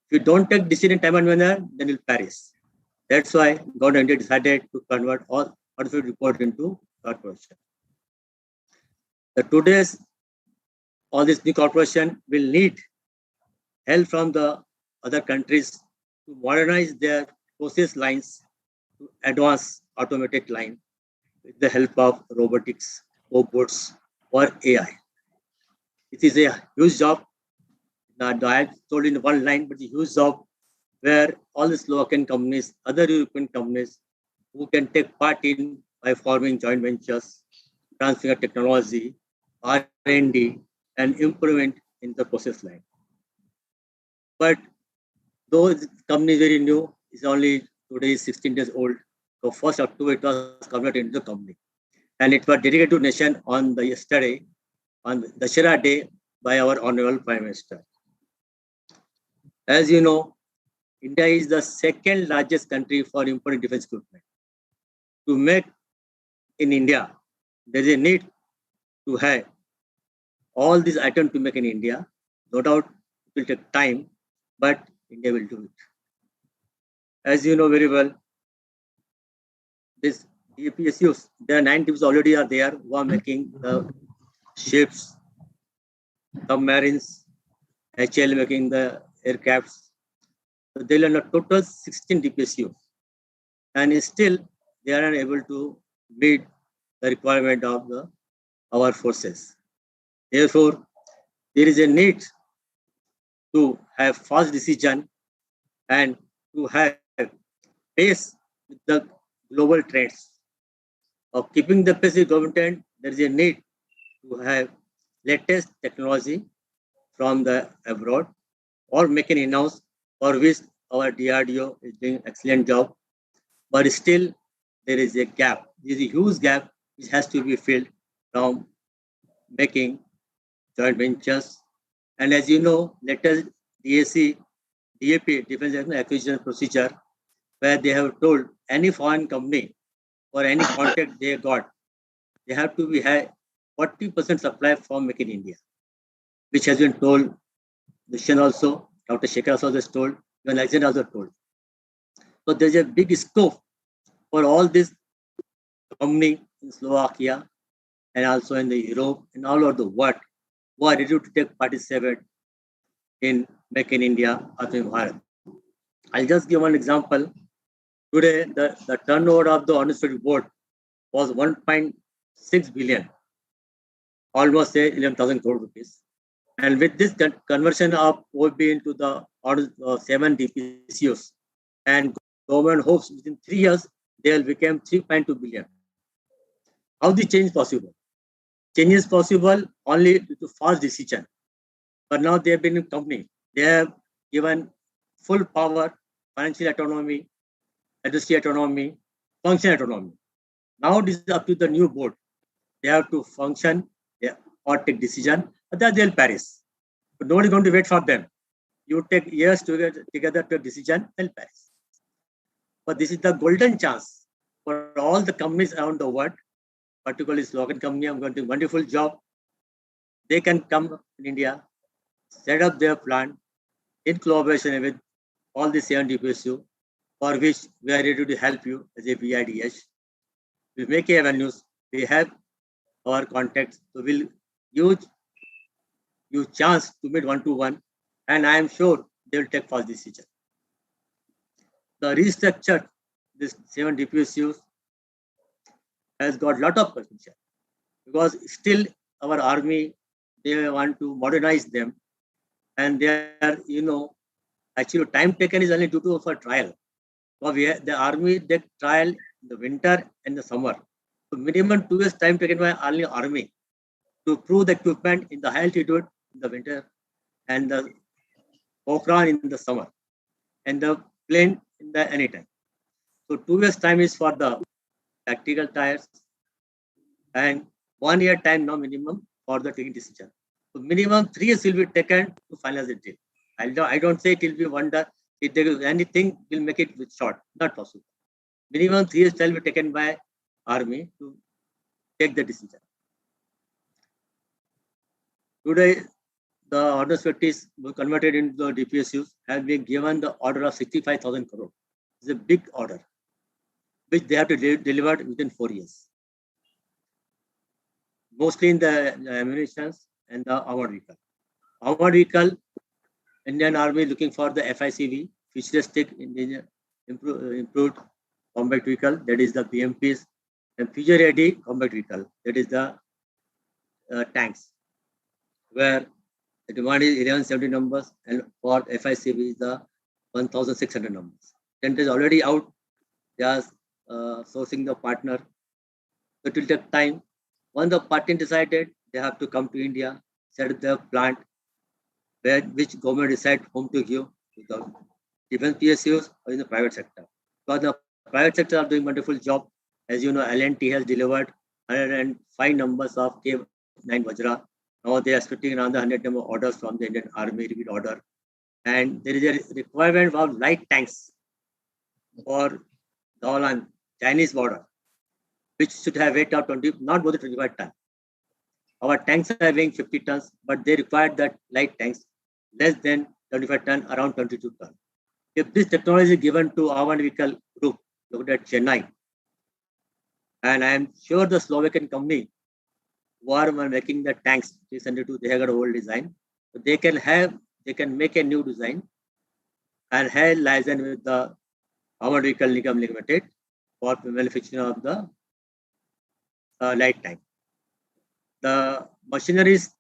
If you don't take decision in time-bound manner, then you'll perish. That's why Government of India decided to convert all Audit Report into corporation. Today's all this new corporation will need help from the other countries to modernize their process lines to advance automated line with the help of robotics, robots, or AI. It is a huge job. I have told in one line, but a huge job where all the Slovakian companies, other European companies who can take part in by forming joint ventures, transfer technology, R&D, and improvement in the process line. But though the company is very new, it's only today 16 days old. So 1st October it was converted into the company. And it was dedicated to nation on the yesterday, on the Dussehra Day by our Honorable Prime Minister. As you know, India is the 2nd largest country for importing defense equipment. To make in India, there is a need to have all these items to make in India. No doubt it will take time, but India will do it. As you know very well, this DPSUs, there are 9 teams already are there who are making the ships, submarines, HL making the aircrafts. So there are a total 16 DPSU. And still they are unable to meet the requirement of our forces. Therefore, there is a need to have fast decision and to have pace with the global trends. Of keeping the pace with government, there is a need to have latest technology from the abroad or make an in-house, for which our DRDO is doing excellent job. But still, there is a gap. There is a huge gap which has to be filled from making joint ventures. And as you know, latest DAP, Defense Acquisition Procedure, where they have told any foreign company or any contract they got, they have to be have 40% supply from Make in India, which has been told. Dushan also, Dr. Shekhar also has told, even Alexander also told. So there's a big scope for all this company in Slovakia and also in the Europe and all over the world who are ready to take participate in Make in India Atmanirbhar Bharat. I'll just give one example. Today, the turnover of the Honest Board was 1.6 billion, almost say 11,000 crore rupees. And with this conversion of OB into the 7 DPCOs, and government hopes within 3 years, they will become 3.2 billion. How the change is possible? Change is possible only due to fast decision. But now they have been in company. They have given full power, financial autonomy, industry autonomy, function autonomy. Now it is up to the new board. They have to function or take decision, but that they'll perish. But nobody is going to wait for them. You take years together to take decision, they'll perish. But this is the golden chance for all the companies around the world, particularly Slovakian company. I'm going to do a wonderful job. They can come in India, set up their plant in collaboration with all the 7 DPSU, for which we are ready to help you as a VIDH. We make avenues, we have our contacts, so we'll use you chance to meet one-to-one, and I am sure they will take fast decision. The restructured this 7 DPSUs has got lot of potential because still our army, they want to modernize them, and they are, actually time taken is only due to for trial. So the army, they trial in the winter and the summer. So minimum 2 years time taken by only army to prove the equipment in the high altitude in the winter and the Pokhran in the summer and the plane in the anytime. So 2 years time is for the tactical tires and 1 year time now minimum for the taking decision. So minimum 3 years will be taken to finalize the deal. I don't say it will be wonder. If there is anything, will make it with short. Not possible. Minimum 3 years shall be taken by army to take the decision. Today, the order factories converted into the DPSUs have been given the order of 65,000 crore. It's a big order, which they have to deliver within 4 years. Mostly in the ammunition and the armored vehicle. Armored vehicle, Indian Army looking for the FICV, futuristic improved combat vehicle, that is the BMPs, and future ready combat vehicle, that is the tanks, where the demand is 1170 numbers, and for FICV is the 1,600 numbers. Then it is already out. They are sourcing the partner. It will take time. Once the partner decided, they have to come to India, set up the plant, which government decide whom to give to the defense PSUs or in the private sector. Because the private sector are doing wonderful job. As you know, L&T has delivered 105 numbers of K9 Vajra. Now they are expecting another 100 number orders from the Indian Army, repeat order. And there is a requirement of light tanks for the Chinese border, which should have weight of 20, not more than 25 tons. Our tanks are weighing 50 tons, but they require that light tanks less than 25 tons, around 22 tons. If this technology is given to our vehicle group, look at Chennai, and I am sure the Slovakian company who are making the tanks 302, they have got a old design. So they can make a new design and have license with the Armored Vehicle Nigam Limited, for manufacturing of the light tank. The machineries,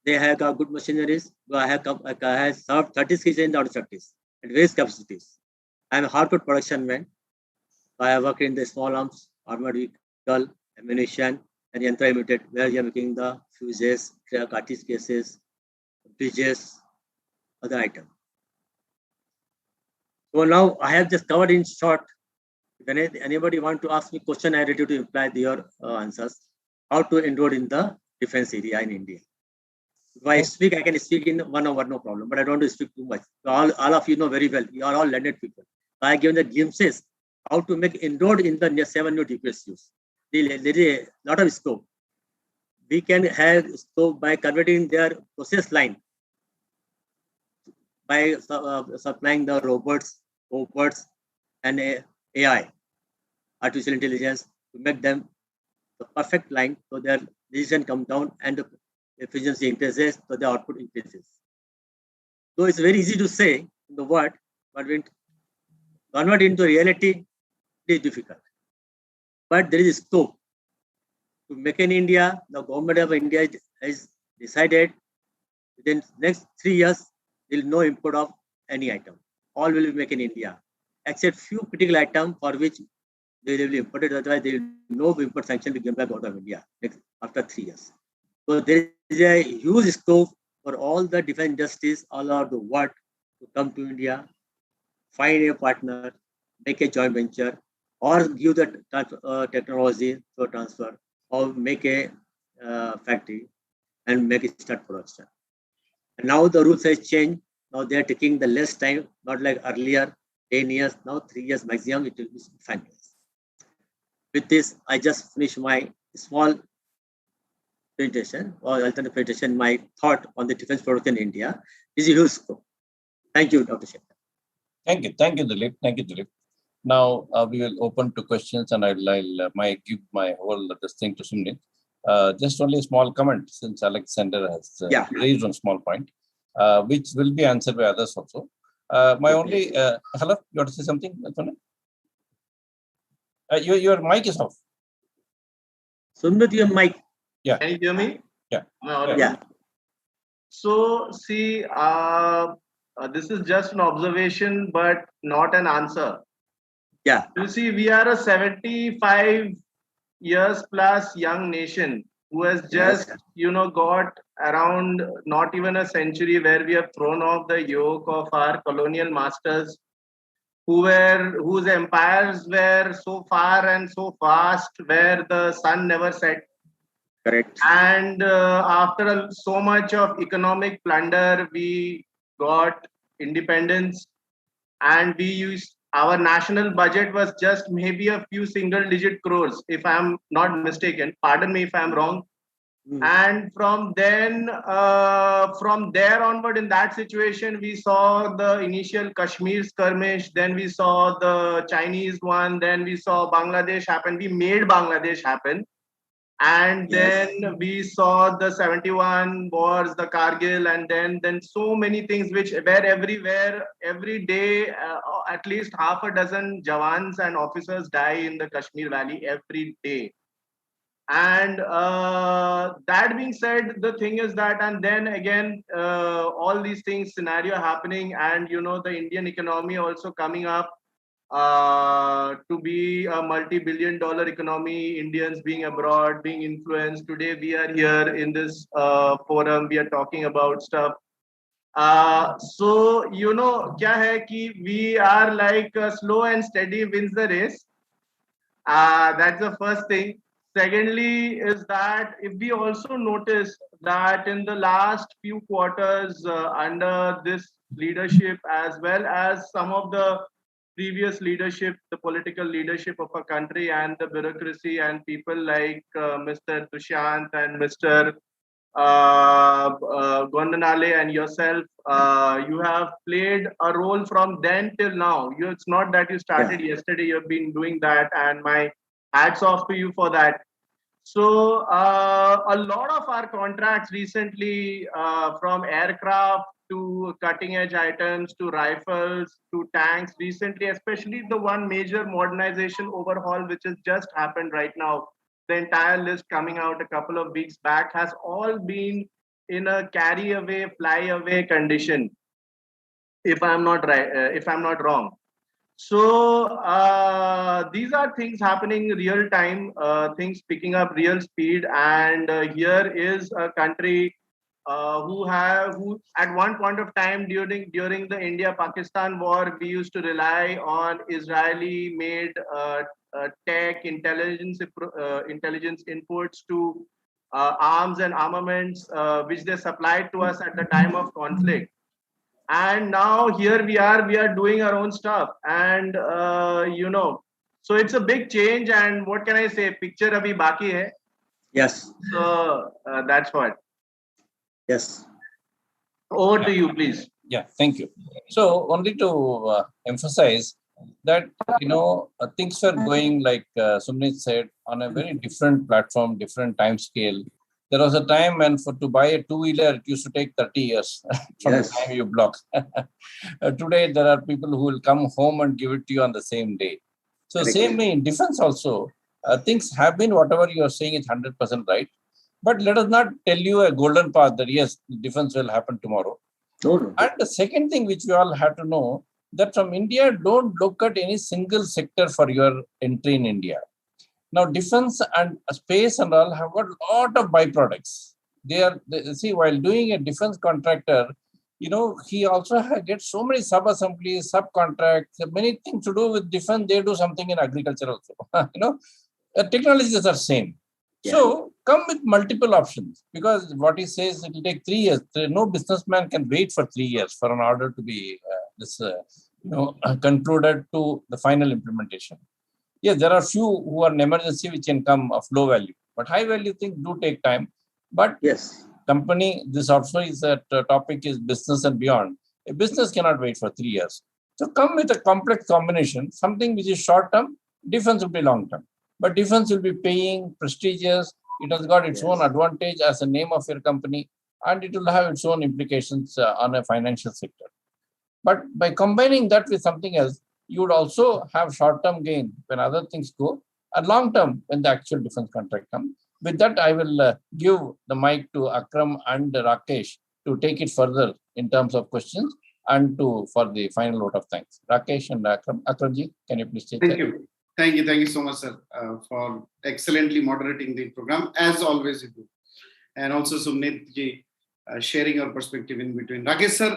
they have got good machineries. I have served 36 in the auto sectors at various capacities. I am a hardcore production man. I have worked in the small arms, armored vehicle, ammunition, and Yantra Limited, where we are making the fuses, cartridge cases, bridges, other items. So now I have just covered in short. If anybody want to ask me question, I am ready to reply their answers. How to enroll in the defense area in India. If I speak, I can speak in 1 hour, no problem, but I don't want to speak too much. So all of you know very well, you are all learned people. So I given the glimpses how to make inroad in the 7 new DPSUs. There is a lot of scope. We can have scope by converting their process line, by supplying the robots, and AI, artificial intelligence, to make them the perfect line so their decision come down and the efficiency increases, so the output increases. So it's very easy to say in the word, but when convert into reality, it is difficult. But there is scope to make in India. The government of India has decided within next 3 years, there is no import of any item. All will be made in India, except few critical items for which they will be imported. Otherwise, there will be no import sanction to give back out of India after 3 years. So there is a huge scope for all the defense industries all over the world to come to India, find a partner, make a joint venture, or give the technology for transfer, or make a factory and make it start production. And now the rules has changed. Now they are taking the less time, not like earlier, 10 years, now 3 years maximum, it will be 5 years. With this, I just finished my small presentation or alternate presentation, my thought on the defense product in India is a huge scope. Thank you, Dr. Shekhar. Thank you, Dilip. Thank you, Dilip. Now we will open to questions, and I'll give my whole this thing to Sumit. Just only a small comment, since Alexander has raised one small point, which will be answered by others also. Hello, you want to say something, Sumit? Your mic is off. Sumit, your mic. Yeah. Can you hear me? Yeah. Yeah. So see, this is just an observation, but not an answer. Yeah. You see, we are a 75 years plus young nation who has just, got around not even a century where we have thrown off the yoke of our colonial masters, whose empires were so far and so fast, where the sun never set. Correct. And after so much of economic plunder, we got independence, and our national budget was just maybe a few single-digit crores, if I'm not mistaken. Pardon me if I'm wrong. And from there onward, in that situation, we saw the initial Kashmir skirmish, then we saw the Chinese one, then we saw Bangladesh happen. We made Bangladesh happen. And then we saw the 71 wars, the Kargil, and then so many things where everywhere, every day, at least half a dozen Jawans and officers die in the Kashmir Valley every day. And that being said, the thing is that, and then again, all these things, scenario happening, and the Indian economy also coming up to be a multi-billion-dollar economy, Indians being abroad, being influenced. Today we are here in this forum, we are talking about stuff. So, kya hai ki we are like slow and steady wins the race. That's the first thing. Secondly, is that if we also notice that in the last few quarters under this leadership, as well as some of the previous leadership, the political leadership of a country and the bureaucracy and people like Mr. Dushyant and Mr. Gondanale and yourself, you have played a role from then till now. It's not that you started yesterday, you've been doing that, and my hats off to you for that. So a lot of our contracts recently, from aircraft to cutting edge items, to rifles, to tanks. Recently, especially the one major modernization overhaul, which has just happened right now, the entire list coming out a couple of weeks back, has all been in a carry away, fly away condition. If I'm not right, if I'm not wrong. So these are things happening real time, things picking up real speed, and here is a country who at one point of time during the India-Pakistan war, we used to rely on Israeli-made tech intelligence inputs to arms and armaments, which they supplied to us at the time of conflict. And now here we are doing our own stuff, and so it's a big change. And what can I say, picture abhi baki hai. Yes. So that's what. Yes. Over to you, please. Yeah, thank you. So only to emphasize that things were going like Sumit said, on a very different platform, different time scale. There was a time when to buy a two-wheeler, it used to take 30 years from Yes. the time you block. Today, there are people who will come home and give it to you on the same day. So Correct. same way in defense also, things have been, whatever you are saying is 100% right. But let us not tell you a golden path that yes, defense will happen tomorrow. No. And the second thing which we all have to know, that from India, don't look at any single sector for your entry in India. Now, defense and space and all have got a lot of byproducts. See, while doing a defense contractor, he also gets so many sub-assemblies, subcontracts, many things to do with defense. They do something in agriculture also. Technologies are same. Yeah. So come with multiple options, because what he says, it will take 3 years. No businessman can wait for 3 years for an order to be concluded to the final implementation. Yes, there are few who are in emergency which can come of low value, but high value things do take time. But Yes. company, this also is that topic is business and beyond. A business cannot wait for 3 years. So come with a complex combination, something which is short term, defense will be long term. But defense will be paying, prestigious, it has got its Yes. own advantage as a name of your company, and it will have its own implications on a financial sector. But by combining that with something else, you would also have short-term gain when other things go, and long-term when the actual defense contract comes. With that, I will give the mic to Akram and Rakesh to take it further in terms of questions and for the final vote of thanks. Rakesh and Akram. Akramji, can you please take Thank you. Thank you so much, sir, for excellently moderating the program, as always you do. And also Sumit ji, sharing your perspective in between. Rakesh sir,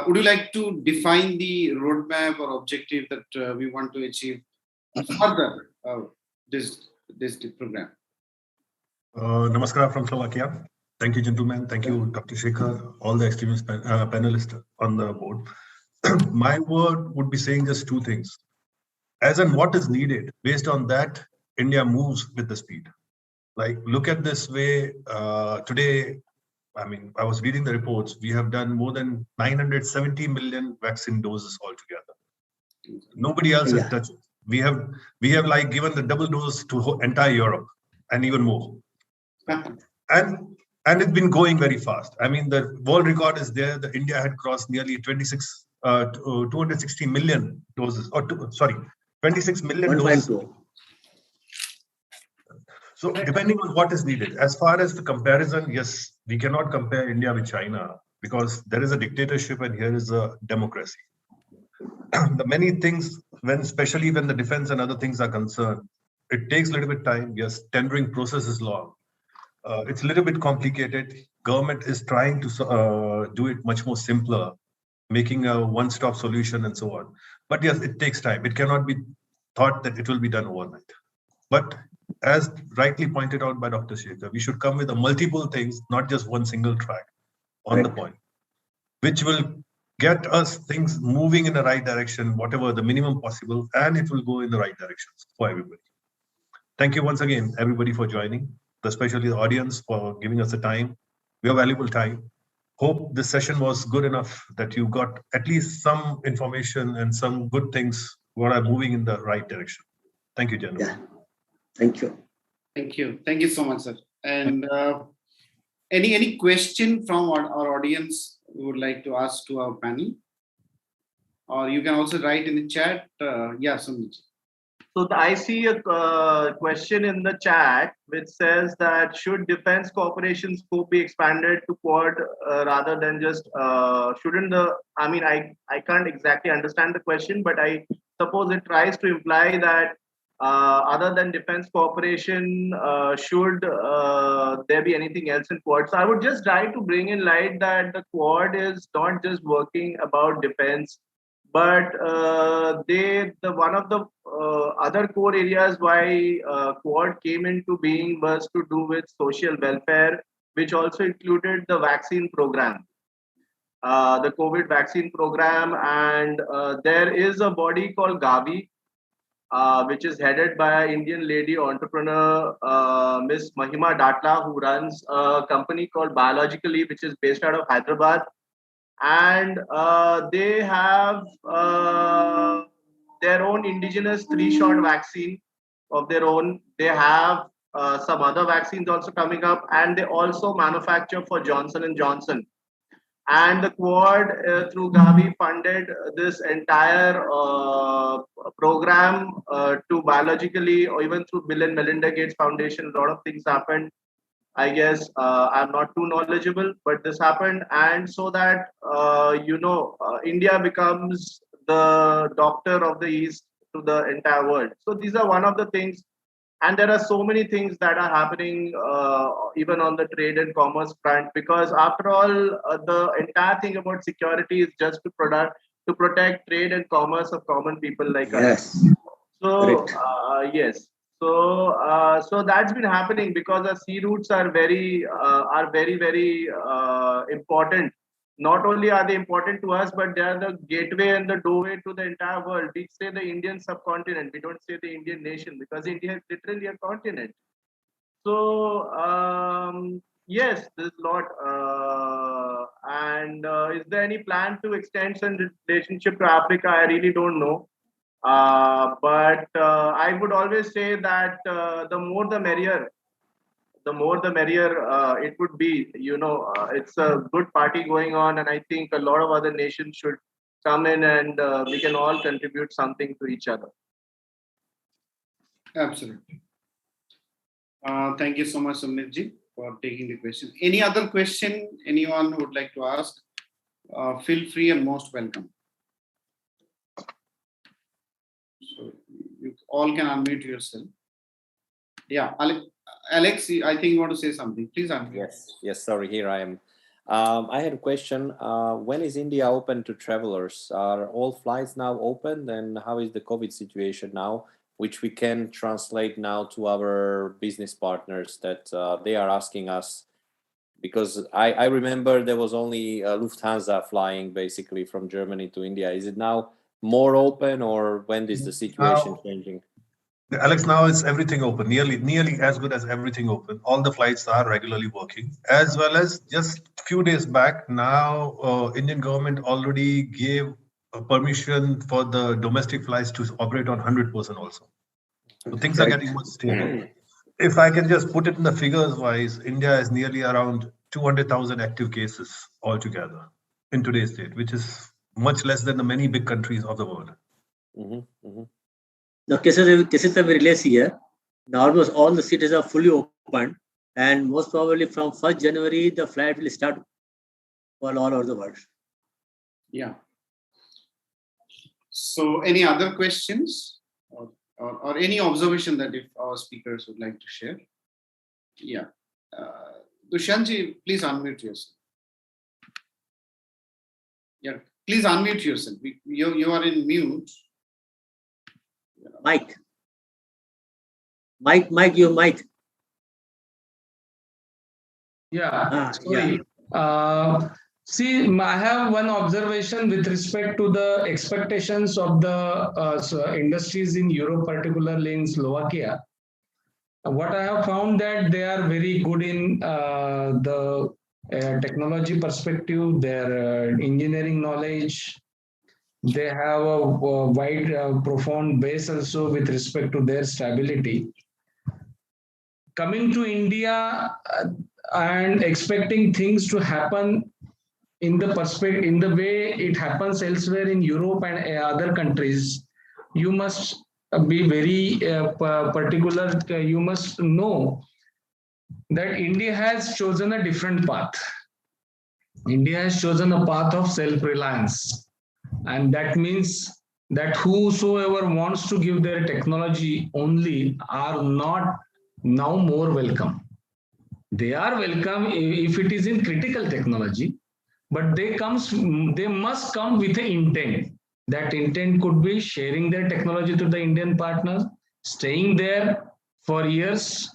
would you like to define the roadmap or objective that we want to achieve further this program? Namaskar from Slovakia. Thank you, gentlemen. Thank you, Dr. Shekhar, all the esteemed panelists on the board. My word would be saying just two things. As and what is needed, based on that, India moves with the speed. Like, look at this way. Today, I was reading the reports. We have done more than 970 million vaccine doses altogether. Nobody else has touched it. We have like given the double dose to entire Europe and even more. And it's been going very fast. The world record is there. The India had crossed nearly 260 million doses. 26 million doses. So depending on what is needed, as far as the comparison, yes, we cannot compare India with China because there is a dictatorship and here is a democracy. The many things, especially when the defense and other things are concerned, it takes a little bit time. Yes, tendering process is long. It's a little bit complicated. Government is trying to do it much more simpler, making a one-stop solution and so on. But yes, it takes time. It cannot be thought that it will be done overnight. But as rightly pointed out by Dr. Shekhar, we should come with multiple things, not just one single track on the point, which will get us things moving in the right direction, whatever the minimum possible, and it will go in the right directions for everybody. Thank you once again, everybody, for joining, especially the audience for giving us the time, your valuable time. Hope this session was good enough that you got at least some information and some good things what are moving in the right direction. Thank you, gentlemen. Yeah. Thank you. Thank you. Thank you so much, sir. And Any question from our audience we would like to ask to our panel? Or you can also write in the chat. Yeah, Sumit. So I see a question in the chat which says that should defense cooperation scope be expanded to Quad rather than just shouldn't the? I mean, I can't exactly understand the question, but I suppose it tries to imply that other than defense cooperation, should there be anything else in Quad? So I would just try to bring in light that the Quad is not just working about defense, but one of the other core areas why Quad came into being was to do with social welfare, which also included the vaccine program, the COVID vaccine program, and there is a body called Gavi, which is headed by an Indian lady entrepreneur, Miss Mahima Datla, who runs a company called Biologically, which is based out of Hyderabad. And they have their own indigenous 3-shot vaccine of their own. They have some other vaccines also coming up, and they also manufacture for Johnson and Johnson. And the Quad through Gavi funded this entire program to Biologically, or even through Bill and Melinda Gates Foundation. A lot of things happened. I guess I'm not too knowledgeable, but this happened, and so that India becomes the doctor of the East to the entire world. So these are one of the things, and there are so many things that are happening even on the trade and commerce front, because after all, the entire thing about security is just to protect trade and commerce of common people like us. So yes. So that's been happening because our sea routes are very important. Not only are they important to us, but they are the gateway and the doorway to the entire world. We say the Indian subcontinent. We don't say the Indian nation, because India is literally a continent. So yes, there's a lot. And is there any plan to extend some relationship to Africa? I really don't know. But I would always say that the more the merrier. The more the merrier it would be. It's a good party going on, and I think a lot of other nations should come in, and we can all contribute something to each other. Absolutely. Thank you so much, Sumit-ji, for taking the question. Any other question anyone would like to ask? Feel free and most welcome. So you all can unmute yourself. Yeah, Alex, I think you want to say something. Please unmute. Yes. Sorry, here I am. I had a question. When is India open to travelers? Are all flights now open? And how is the COVID situation now, which we can translate now to our business partners that they are asking us? Because I remember there was only Lufthansa flying basically from Germany to India. Is it now more open, or when is the situation changing? Alex, now it's everything open, nearly as good as everything open. All the flights are regularly working, as well as just a few days back now, Indian government already gave a permission for the domestic flights to operate on 100% also. So things are getting much stable. If I can just put it in the figures wise, India is nearly around 200,000 active cases altogether in today's date, which is much less than the many big countries of the world. The cases have released here. Now almost all the cities are fully open, and most probably from 1st January, the flight will start for all over the world. Yeah. So any other questions or any observation that if our speakers would like to share? Yeah. Dushyantji, please unmute yourself. Yeah, please unmute yourself. You are in mute. Mike, your mic. Yeah, sorry. See, I have one observation with respect to the expectations of the industries in Europe, particularly in Slovakia. What I have found that they are very good in the technology perspective, their engineering knowledge. They have a wide, profound base also with respect to their stability. Coming to India, and expecting things to happen in the perspective, in the way it happens elsewhere in Europe and other countries, you must be very particular. You must know that India has chosen a different path. India has chosen a path of self-reliance, and that means that whosoever wants to give their technology only are not now more welcome. They are welcome if it is in critical technology, but they must come with an intent. That intent could be sharing their technology to the Indian partners, staying there for years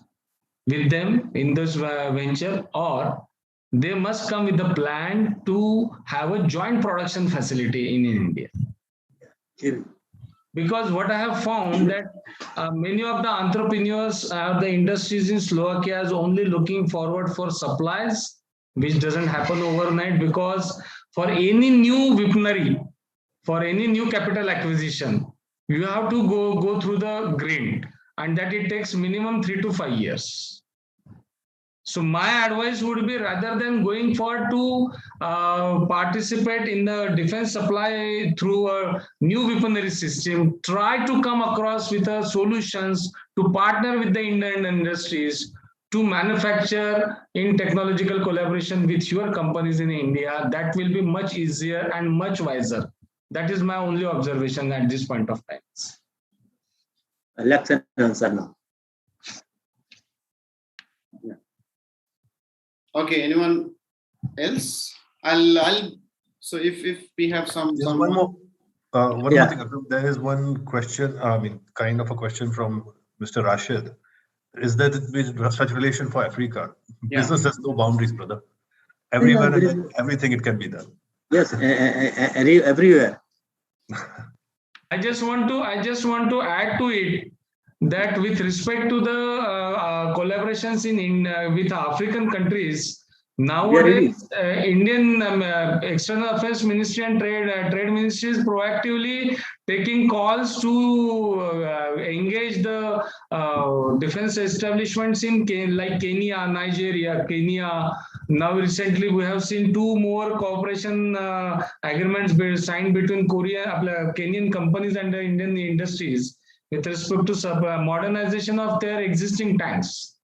with them in this venture, or they must come with a plan to have a joint production facility in India. Because what I have found that many of the entrepreneurs, the industries in Slovakia is only looking forward for supplies, which doesn't happen overnight, because for any new weaponry, for any new capital acquisition, you have to go through the grind, and that it takes minimum 3 to 5 years. So my advice would be, rather than going for to participate in the defense supply through a new weaponry system, try to come across with solutions to partner with the Indian industries to manufacture in technological collaboration with your companies in India. That will be much easier and much wiser. That is my only observation at this point of time. Let's answer now. Okay, anyone else? I'll. So if we have some one more thing. There is one question. I mean, kind of a question from Mr. Rashid. Is that with such relation for Africa? Yeah. Business has no boundaries, brother. Everywhere and everything it can be done. Yes, everywhere. I just want to add to it that with respect to the collaborations with African countries, nowadays Indian External Affairs Ministry and Trade Ministry is proactively taking calls to engage the defense establishments in like Kenya, Nigeria, Kenya. Now recently we have seen 2 more cooperation agreements signed between Kenyan companies and the Indian industries with respect to modernization of their existing tanks,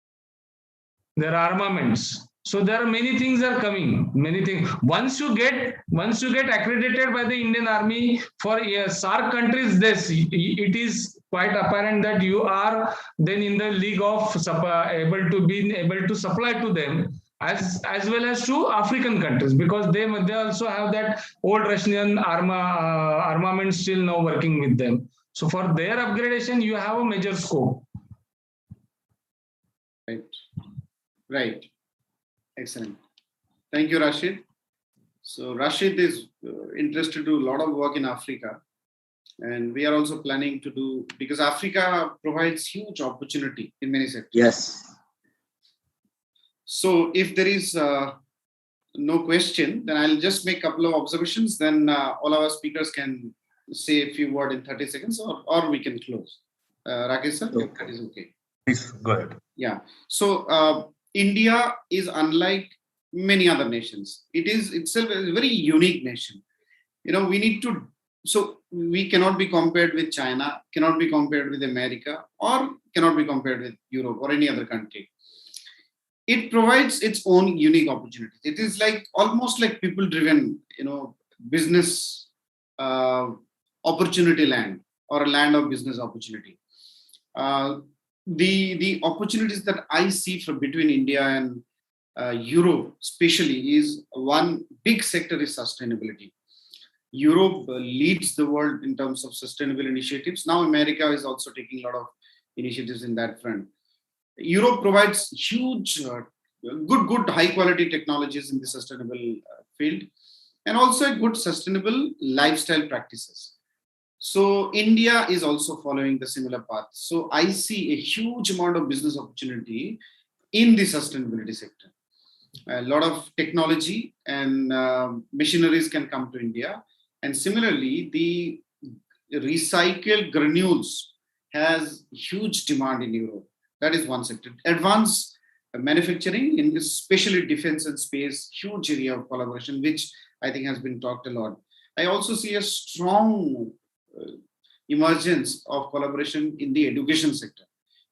their armaments. So there are many things are coming. Many things. Once you get accredited by the Indian Army for SAARC countries, it is quite apparent that you are then in the league of able to supply to them as well as to African countries, because they also have that old Russian armament still now working with them. So for their upgradation, you have a major scope. Right. Excellent. Thank you, Rashid. So Rashid is interested to do a lot of work in Africa. And we are also planning to do, because Africa provides huge opportunity in many sectors. Yes. So if there is no question, then I'll just make a couple of observations. Then all our speakers can say a few words in 30 seconds, or we can close. Rakesh sir, if that is okay. Please go ahead. Yeah. So India is unlike many other nations. It is itself a very unique nation. You know, we cannot be compared with China, cannot be compared with America, or cannot be compared with Europe or any other country. It provides its own unique opportunities. It is like almost like people-driven, business opportunity land, or a land of business opportunity. The opportunities that I see from between India and Europe, especially, is one big sector is sustainability. Europe leads the world in terms of sustainable initiatives. Now America is also taking a lot of initiatives in that front. Europe provides huge, good high quality technologies in the sustainable field, and also good sustainable lifestyle practices. So India is also following the similar path. So I see a huge amount of business opportunity in the sustainability sector. A lot of technology and machineries can come to India. And similarly, the recycled granules has huge demand in Europe. That is one sector. Advanced manufacturing, in especially defense and space, huge area of collaboration, which I think has been talked a lot. I also see a strong emergence of collaboration in the education sector,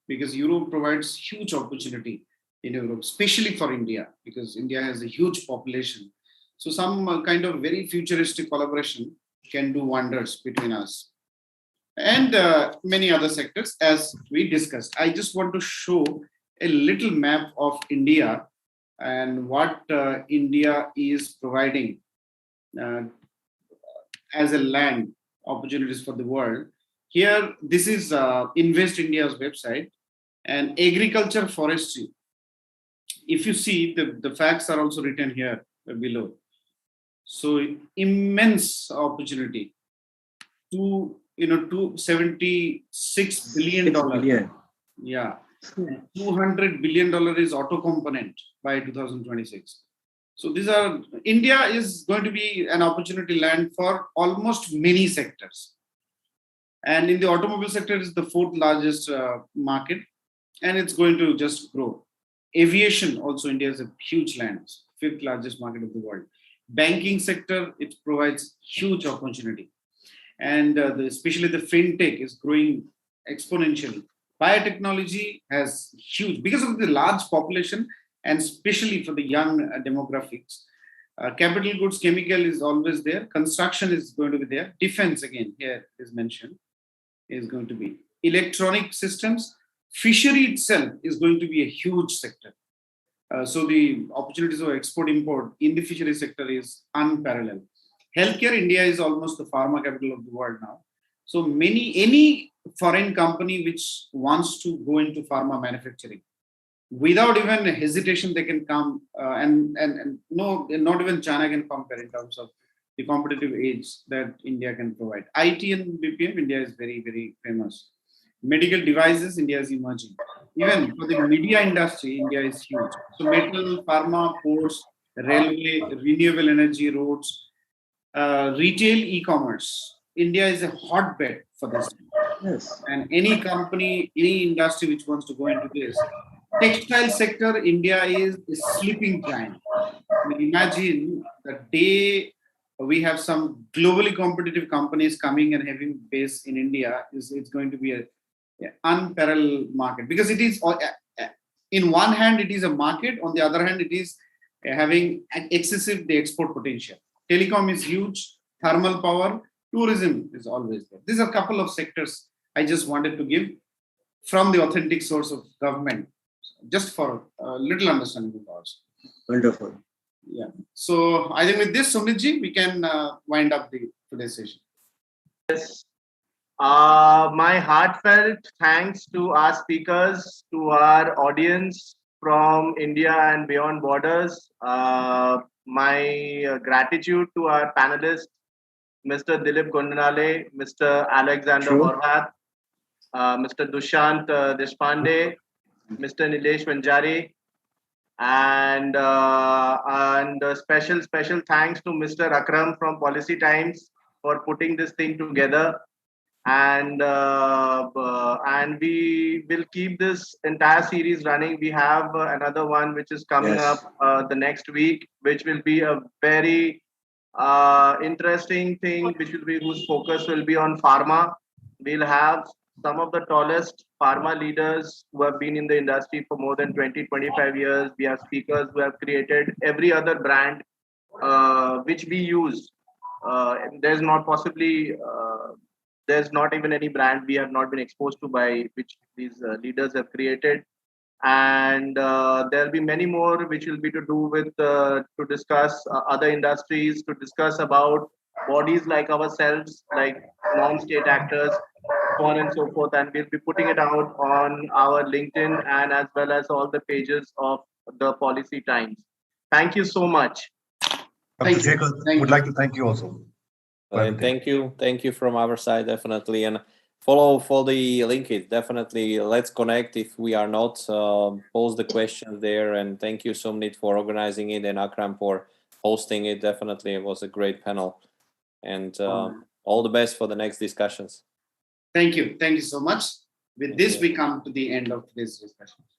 because Europe provides huge opportunity in Europe, especially for India, because India has a huge population. So some kind of very futuristic collaboration can do wonders between us. And many other sectors, as we discussed. I just want to show a little map of India and what India is providing as a land opportunities for the world. Here, this is Invest India's website, and agriculture, forestry. If you see, the facts are also written here below. So immense opportunity. $276 billion. Billion. Yeah. $200 billion is auto component by 2026. So India is going to be an opportunity land for almost many sectors. And in the automobile sector, it's the fourth largest market, and it's going to just grow. Aviation, also India is a huge land, fifth largest market of the world. Banking sector, it provides huge opportunity. And especially the fintech is growing exponentially. Biotechnology has huge, because of the large population and especially for the young demographics. Capital goods, chemical is always there. Construction is going to be there. Defense, again, here is mentioned, is going to be. Electronic systems, fishery itself is going to be a huge sector. So the opportunities of export-import in the fishery sector is unparalleled. Healthcare, India is almost the pharma capital of the world now. So any foreign company which wants to go into pharma manufacturing, without even hesitation, they can come and no, not even China can compare in terms of the competitive edge that India can provide. IT and BPM, India is very, very famous. Medical devices, India is emerging. Even for the media industry, India is huge. So metal, pharma, ports, railway, renewable energy, roads, retail, e-commerce. India is a hotbed for this. Yes. And any company, any industry which wants to go into this. Textile sector, India is a sleeping giant. I mean, imagine the day we have some globally competitive companies coming and having base in India, it's going to be an unparalleled market, because it is, in one hand, it is a market. On the other hand, it is having excessive the export potential. Telecom is huge, thermal power, tourism is always there. These are a couple of sectors I just wanted to give from the authentic source of government, just for a little understanding of ours. Wonderful. Yeah. So I think with this, Sumit-ji, we can wind up today's session. Yes. My heartfelt thanks to our speakers, to our audience from India and beyond borders. My gratitude to our panelists, Mr. Dilip Gondanale, Mr. Alexander Horvath, Mr. Dushant Deshpande, Mr. Nilesh Vanjari, and special thanks to Mr. Akram from Policy Times for putting this thing together. And we will keep this entire series running. We have another one which is coming up the next week, which will be a very interesting thing, whose focus will be on pharma. We'll have some of the tallest pharma leaders who have been in the industry for more than 20-25 years. We have speakers who have created every other brand which we use. There's not even any brand we have not been exposed to by which these leaders have created. And there'll be many more which will be to do with to discuss other industries, to discuss about bodies like ourselves, like non-state actors, so on and so forth. And we'll be putting it out on our LinkedIn and as well as all the pages of the Policy Times. Thank you so much. Dr. Shekhar, would like to thank you also. Thank you from our side, definitely, and follow for the LinkedIn. Definitely, let's connect if we are not. Post the questions there, and thank you, Sumit, for organizing it, and Akram for hosting it. Definitely, it was a great panel, and all the best for the next discussions. Thank you so much. With this, we come to the end of today's discussion.